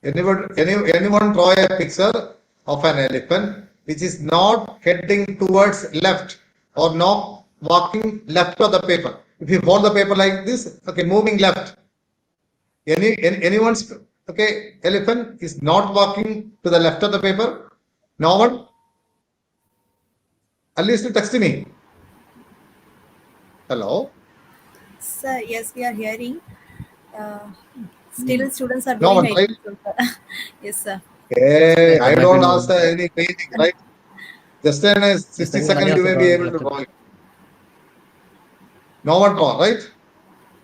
Anyone draw a picture of an elephant which is not heading towards left or not walking left of the paper? If you hold the paper like this, okay, moving left. Anyone's okay elephant is not walking to the left of the paper? No one? At least text me. Hello? sir, yes, we are hearing. Still, students are No doing one, right? it. Yes, sir. Hey, There I might be don't no ask one. any anything, right? Just in a Yes, 60 sir. Even I seconds, you also may be drawing able to left. draw it. No one draw, right?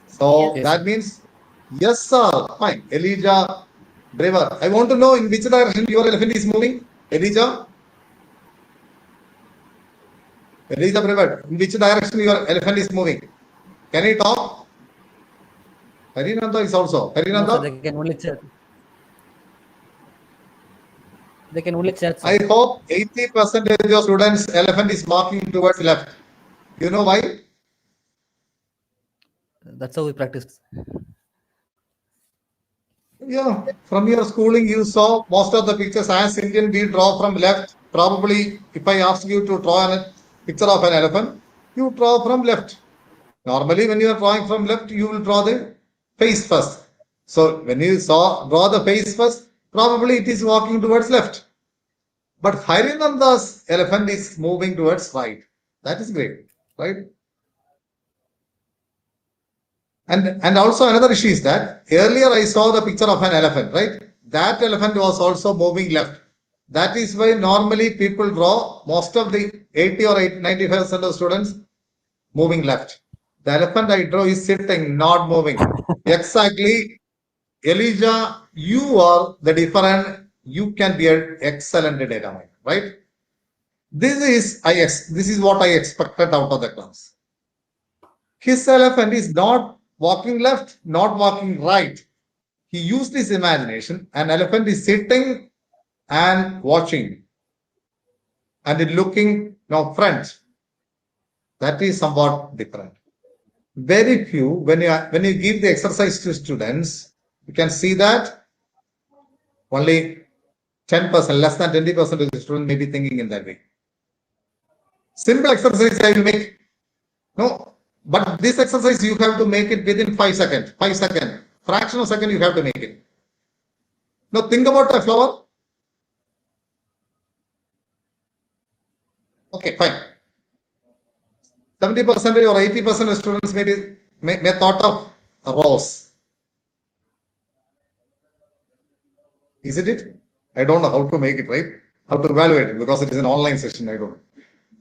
So Yes. Yes, that sir. means, yes, sir. Fine. Elijah, driver. I want to know in which direction your elephant is moving. Elijah, Elijah, driver. In which direction your elephant is moving? Can you talk? Harinanda is also. No, sir. Harinanda, They can only chat. They can only chat, I sir. hope 80% of students' elephant is walking towards left. You know why? That's how we practice. Yeah, from your schooling, you saw most of the pictures as Indian we draw from left. Probably, if I ask you to draw a picture of an elephant, you draw from left. Normally, when you are drawing from left, you will draw the face first. So, when you draw the face first, probably it is walking towards left. But Harinanda's elephant is moving towards right. That is great, right? And also another issue is that earlier I saw the picture of an elephant, right? That elephant was also moving left. That is why normally people draw most of the 80 or 95% of students moving left. The elephant I draw is sitting, not moving. Exactly, Elijah, you are the different. You can be an excellent data miner, right? This is what I expected out of the class. His elephant is not walking left, not walking right. He used his imagination. An elephant is sitting and watching and looking now front. That is somewhat different. Very few, when you give the exercise to students, you can see that only 10%, less than 20% of the students may be thinking in that way. Simple exercise I will make. No, but this exercise you have to make it within 5 seconds. 5 seconds. Fraction of a second you have to make it. Now think about a flower. Okay, fine. 70% or 80% of students may thought of a rose. Isn't it? I don't know how to make it, right? How to evaluate it because it is an online session. I don't know.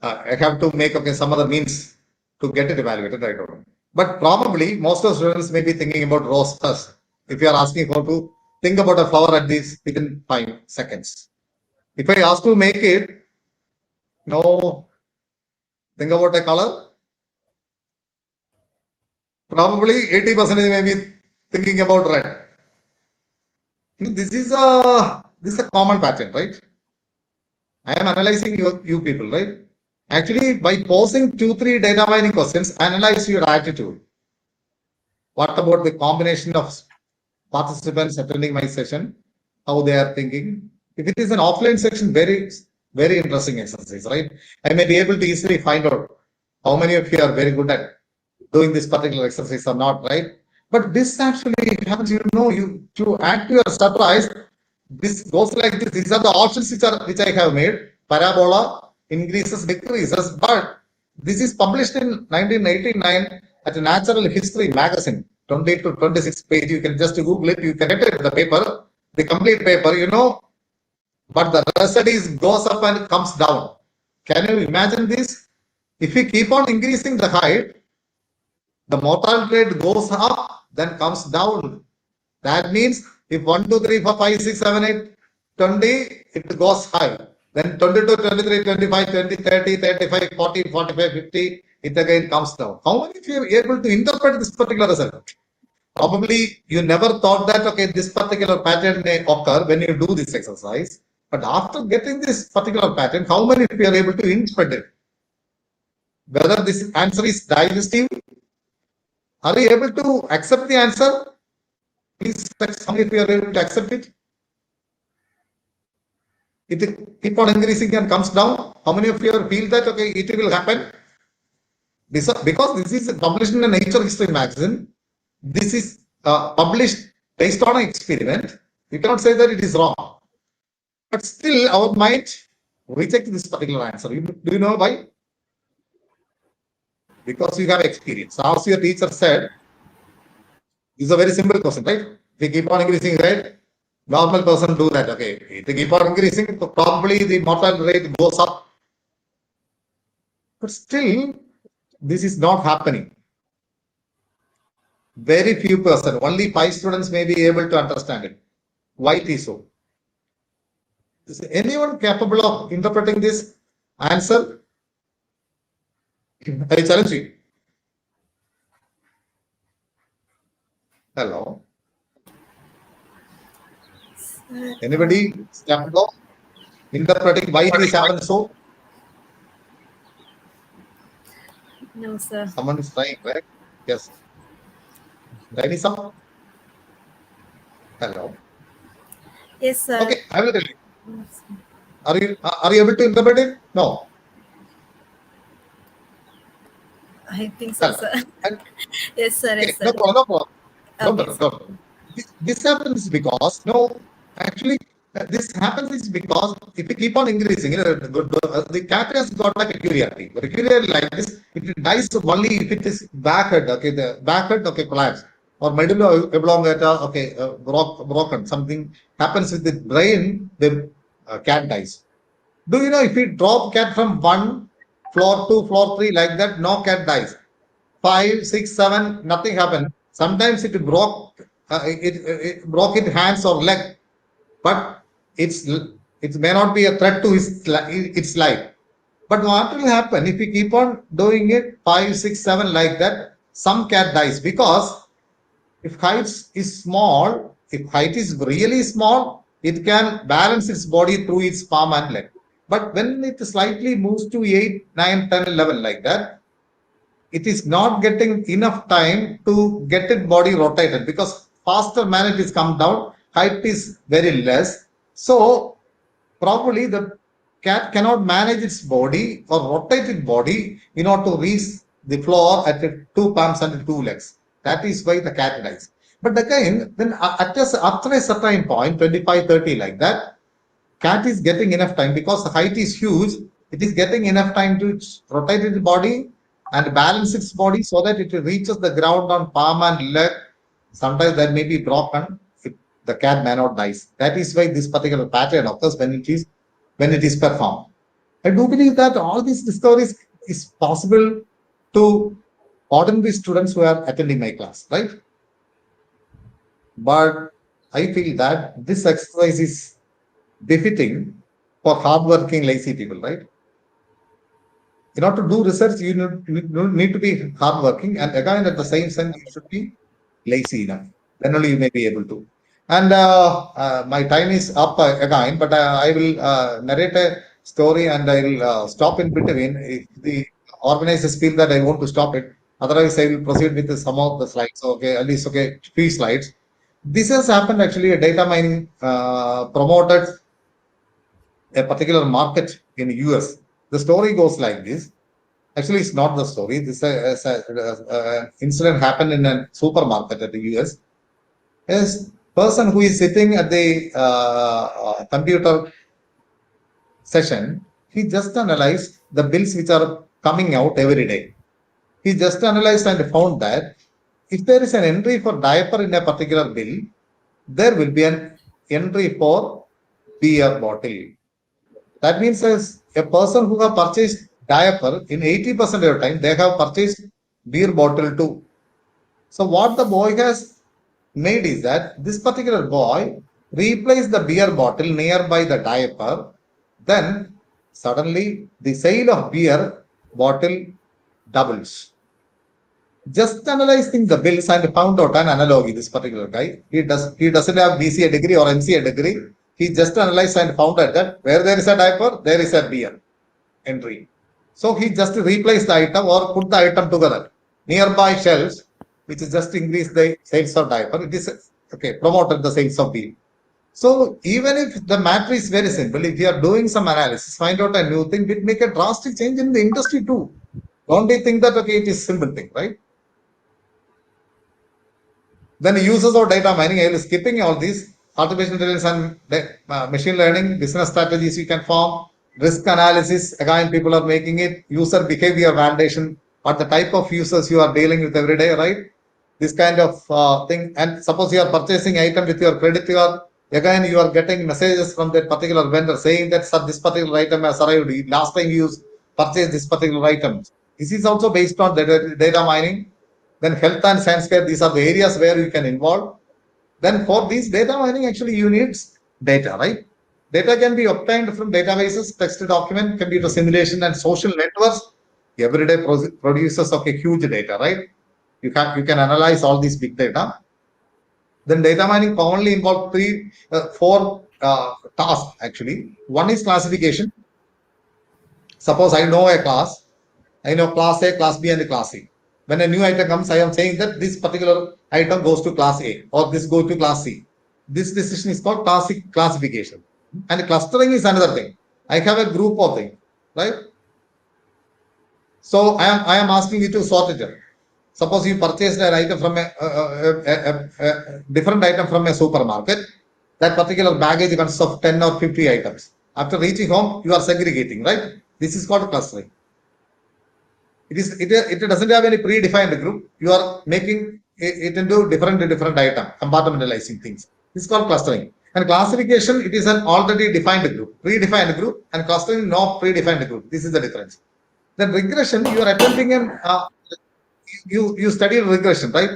I have to make some other means to get it evaluated. I don't know. But probably most of students may be thinking about rose first. If you are asking how to think about a flower at this within 5 seconds. If I ask to make it, no, think about a color. Probably 80% may be thinking about red. This is a common pattern, right? I am analyzing you people, right? Actually, by posing 2-3 data mining questions, analyze your attitude. What about the combination of participants attending my session? How they are thinking? If it is an offline session, very Very interesting exercise, right? I may be able to easily find out how many of you are very good at doing this particular exercise or not, right? But this actually happens, you to add to your surprise, this goes like this. These are the options which I have made. Parabola increases, decreases, but this is published in 1989 at a Natural History magazine, 20 to 26 page. You can just Google it. You can get it, the paper, the complete paper, but the result is goes up and comes down. Can you imagine this? If we keep on increasing the height, the mortality rate goes up, then comes down. That means if 1, 2, 3, 4, 5, 6, 7, 8, 20, it goes high. Then 22, 23, 25, 20, 30, 35, 40, 45, 50, it again comes down. How many of you are able to interpret this particular result? Probably you never thought that, okay, this particular pattern may occur when you do this exercise. But after getting this particular pattern, how many of you are able to interpret it? Whether this answer is digestive? Are you able to accept the answer? Please select some if you are able to accept it. It keep on increasing and comes down. How many of you feel that, okay, it will happen? Because this is published in a Nature History magazine, this is published based on an experiment. You cannot say that it is wrong. But still, our mind rejects this particular answer. Do you know why? Because you have experience. As your teacher said, it's a very simple question, right? If we keep on increasing rate, normal person do that. Okay, if we keep on increasing, probably the mortality rate goes up. But still, this is not happening. Very few person, only 5 students may be able to understand it. Why it is so? Is anyone capable of interpreting this answer? I challenge you. Hello. Anybody capable of interpreting why this happens so? No, sir. Someone is trying, right? Yes. Any some? Hello. Yes, sir. Okay, I will tell you. Are you able to interpret it? No. I think so, Hello. sir. And, Yes, sir. okay, Yes, sir. no problem. No problem. Don't Okay, worry, sir. don't worry. This happens because actually this happens is because if you keep on increasing, the cat has got a peculiarity. Peculiarity like this, it dies only if it is backhead. Okay, the backhead collapse or medulla oblongata broken. Something happens with the brain, the cat dies. Do you know if we drop cat from 1 floor to floor 3 like that, no cat dies. 5, 6, 7, nothing happened. Sometimes it broke, it broke its hands or leg, but it may not be a threat to its life. But what will happen if we keep on doing it 5, 6, 7 like that? Some cat dies because if height is small, if height is really small, it can balance its body through its palm and leg. But when it slightly moves to 8, 9, 10, 11 like that, it is not getting enough time to get its body rotated because faster man it is come down, height is very less. So probably the cat cannot manage its body or rotate its body in order to reach the floor at 2 palms and 2 legs. That is why the cat dies. But again, then after a certain point, 25, 30 like that, cat is getting enough time because the height is huge. It is getting enough time to rotate its body and balance its body so that it reaches the ground on palm and leg. Sometimes that may be broken. The cat may not dies. That is why this particular pattern occurs when it is performed. I do believe that all these discoveries is possible to ordinary students who are attending my class, right? But I feel that this exercise is befitting for hardworking, lazy people, right? In order to do research, you need to be hardworking, and again, at the same time, you should be lazy enough. Then only you may be able to. And my time is up again, but I will narrate a story and I will stop in between if the organizers feel that I want to stop it. Otherwise, I will proceed with some of the slides. Okay, at least few slides. This has happened actually. A data mining promoted a particular market in US. The story goes like this. Actually, it's not the story. This incident happened in a supermarket at the US. A person who is sitting at the computer session, he just analyzed the bills which are coming out every day. He just analyzed and found that if there is an entry for diaper in a particular bill, there will be an entry for beer bottle. That means as a person who have purchased diaper, in 80% of the time, they have purchased beer bottle too. So what the boy has made is that this particular boy replaced the beer bottle nearby the diaper. Then suddenly the sale of beer bottle doubles. Just analyzing the bills and found out an analogy. This particular guy, he doesn't have BCA degree or MCA degree. He just analyzed and found out that where there is a diaper, there is a beer entry. So he just replaced the item or put the item together. Nearby shelves, which is just increase the sales of diaper, it is promoted the sales of beer. So even if the matter is very simple, if you are doing some analysis, find out a new thing, it make a drastic change in the industry too. Don't you think that it is simple thing, right? Then the uses of data mining, I will skipping all these artificial intelligence and machine learning, business strategies you can form, risk analysis, again people are making it, user behavior validation, what the type of users you are dealing with every day, right? This kind of thing. And suppose you are purchasing item with your credit card, again you are getting messages from that particular vendor saying that sir, this particular item has arrived, last time you purchased this particular item. This is also based on data mining. Then health and science care, these are the areas where you can involve. Then for these data mining, actually you need data, right? Data can be obtained from databases, text document, computer simulation, and social networks. Everyday producers of a huge data, right? You can analyze all these big data. Then data mining commonly involves four tasks actually. One is classification. Suppose I know a class, I know class A, class B, and class C. When a new item comes, I am saying that this particular item goes to class A or this goes to class C. This decision is called classification. And clustering is another thing. I have a group of things, right? So I am asking you to sort it. Suppose you purchased an item from a different item from a supermarket. That particular baggage consists of 10 or 50 items. After reaching home, you are segregating, right? This is called clustering. It doesn't have any predefined group. You are making it into different item, compartmentalizing things. This is called clustering. And classification, it is an already defined group, predefined group, and clustering no predefined group. This is the difference. Then regression, you are attempting you studied regression, right?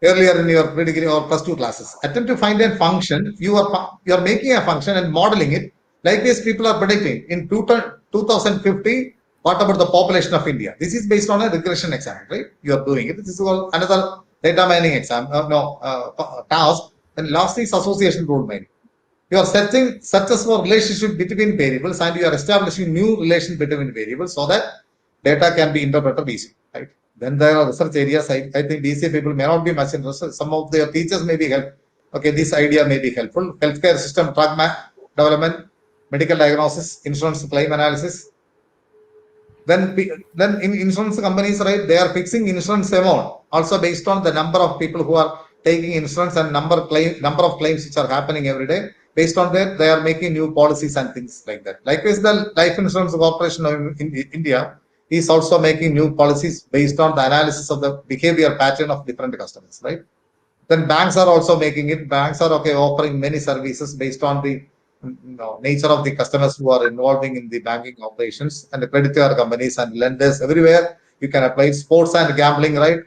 Earlier in your pre-degree or plus 2 classes. Attempt to find a function. You are making a function and modeling it. Like this, people are predicting in 2050. What about the population of India? This is based on a regression exam, right? You are doing it. This is another data mining exam, task. And lastly is association rule mining. You are searching searches for relationship between variables and you are establishing new relation between variables so that data can be interpreted easily, right? Then there are research areas. I think BCA people may not be much interested. Some of their teachers may be helpful. Okay, this idea may be helpful. Healthcare system drug development, medical diagnosis, insurance claim analysis. Then in insurance companies, right, they are fixing insurance amount also based on the number of people who are taking insurance and number of claims which are happening every day. Based on that, they are making new policies and things like that. Likewise, the Life Insurance Corporation in India is also making new policies based on the analysis of the behavior pattern of different customers, right? Then banks are also making it. Banks are offering many services based on the nature of the customers who are involving in the banking operations, and the credit card companies and lenders everywhere. You can apply sports and gambling, right?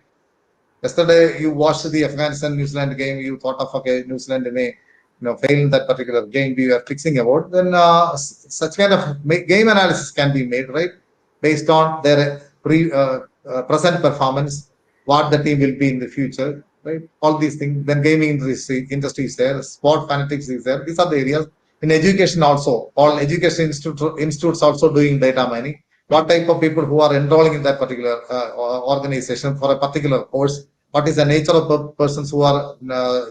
Yesterday you watched the Afghanistan New Zealand game. You thought of New Zealand may fail in that particular game we are fixing about. Then such kind of game analysis can be made, right, based on their present performance, what the team will be in the future, right? All these things. Then gaming industry is there, sport fanatics is there. These are the areas. In education also, all education institutes also doing data mining. What type of people who are enrolling in that particular organization for a particular course? What is the nature of the persons who are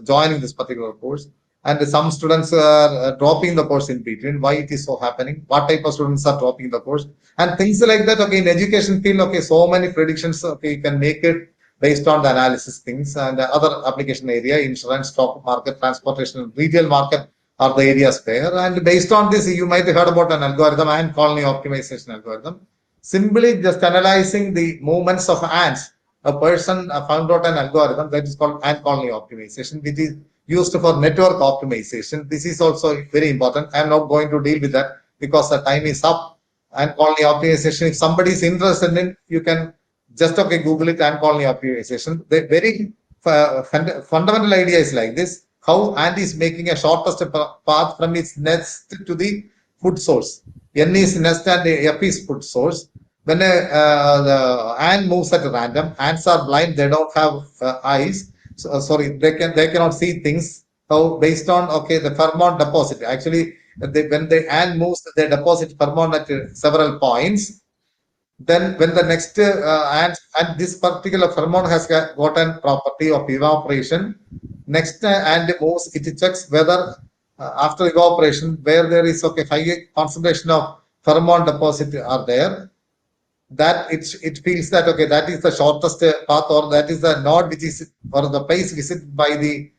joining this particular course? and some students are dropping the course in between. Why it is so happening? What type of students are dropping the course? And things like that. Okay, in education field, okay, so many predictions. Okay, you can make it based on the analysis things and other application area, insurance, stock market, transportation, retail market are the areas where. And based on this, you might have heard about an algorithm and colony optimization algorithm. Simply just analyzing the movements of ants, a person found out an algorithm that is called ant colony optimization, which is used for network optimization. This is also very important. I'm not going to deal with that because the time is up. Ant colony optimization, if somebody is interested in, you can just okay Google it, ant colony optimization. The very fundamental idea is like this: how ant is making a shortest path from its nest to the food source. N is nest and F is food source. When the ant moves at random, ants are blind; they don't have eyes. So, sorry, they cannot see things. So based on okay the pheromone deposit. Actually, when the ant moves, they deposit pheromone at several points. Then when the next and this particular pheromone has got an property of evaporation, next and moves, it checks whether after evaporation where there is okay high concentration of pheromone deposit are there, that it feels that okay that is the shortest path, or that is the node which is or the place visited by the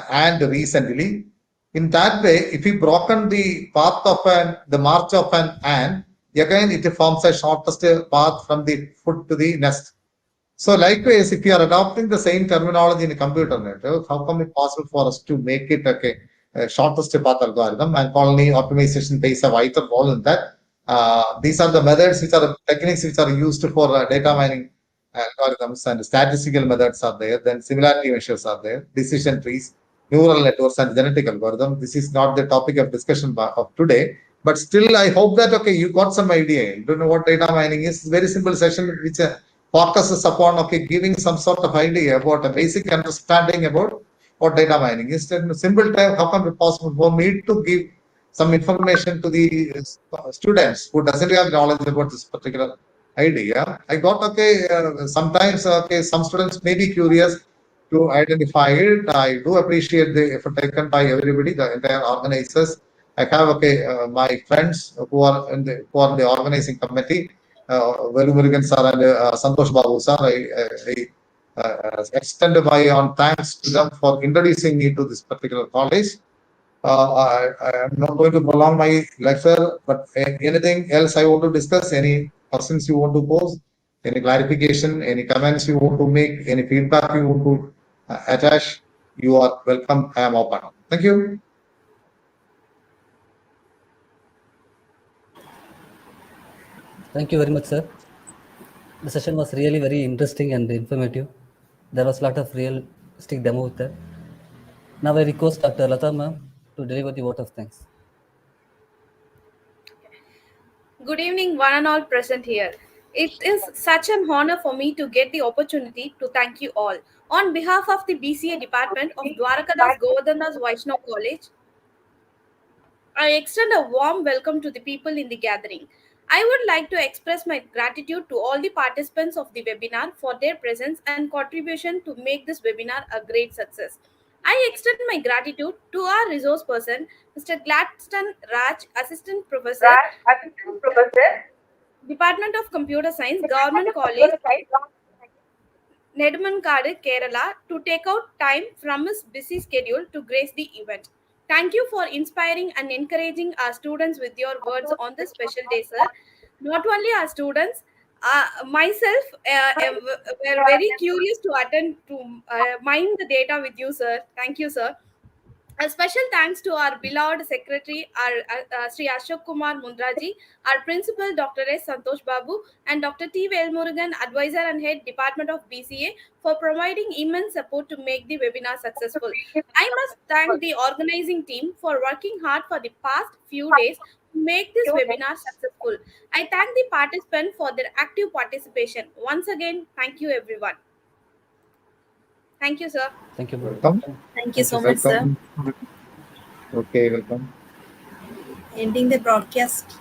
ant recently. In that way, if we broken the path of the march of an ant, again it forms a shortest path from the foot to the nest. So likewise, if you are adopting the same terminology in a computer network, how come it possible for us to make it okay shortest path algorithm, and colony optimization plays a vital role in that. These are the methods which are the techniques which are used for data mining algorithms, and statistical methods are there. Then similarity measures are there, decision trees, neural networks, and genetic algorithm. This is not the topic of discussion of today, but still I hope that okay you got some idea. You don't know what data mining is. Very simple session which focuses upon okay giving some sort of idea about a basic understanding about what data mining is. In simple time, how come it possible for me to give some information to the students who doesn't have knowledge about this particular idea? I got okay. Sometimes okay, some students may be curious to identify it. I do appreciate the effort taken by everybody, the entire organizers. I have okay my friends who are in the organizing committee, Velu Murugan sir and Santosh Babu sir. I extend my own thanks to them for introducing me to this particular college. I am not going to prolong my lecture, but anything else I want to discuss, any questions you want to pose, any clarification, any comments you want to make, any feedback you want to attach, you are welcome. I am open. Thank you. Thank you very much, sir. The session was really very interesting and informative. There was a lot of realistic demo with that. Now I request Dr. Lata ma'am to deliver the vote of thanks. Good evening, one and all present here. It is such an honor for me to get the opportunity to thank you all. On behalf of the BCA Department of Dwarakadas Govardhanas Vaishnav College, I extend a warm welcome to the people in the gathering. I would like to express my gratitude to all the participants of the webinar for their presence and contribution to make this webinar a great success. I extend my gratitude to our resource person, Mr. Gladstone Raj, Assistant Professor, Department of Computer Science, Government College, Nedamankadu, Kerala, to take out time from his busy schedule to grace the event. Thank you for inspiring and encouraging our students with your words on this special day, sir. Not only our students, myself were very curious to attend to mine the data with you, sir. Thank you, sir. A special thanks to our beloved secretary, our Sri Ashok Kumar Mundraji, our principal, Dr. S. Santosh Babu, and Dr. T. Velmurugan, advisor and head Department of BCA, for providing immense support to make the webinar successful. I must thank the organizing team for working hard for the past few days to make this webinar successful. I thank the participants for their active participation. Once again, thank you everyone. Thank you, sir. Thank you. Welcome. Thank you so much, sir. Welcome. Okay, welcome. Ending the broadcast.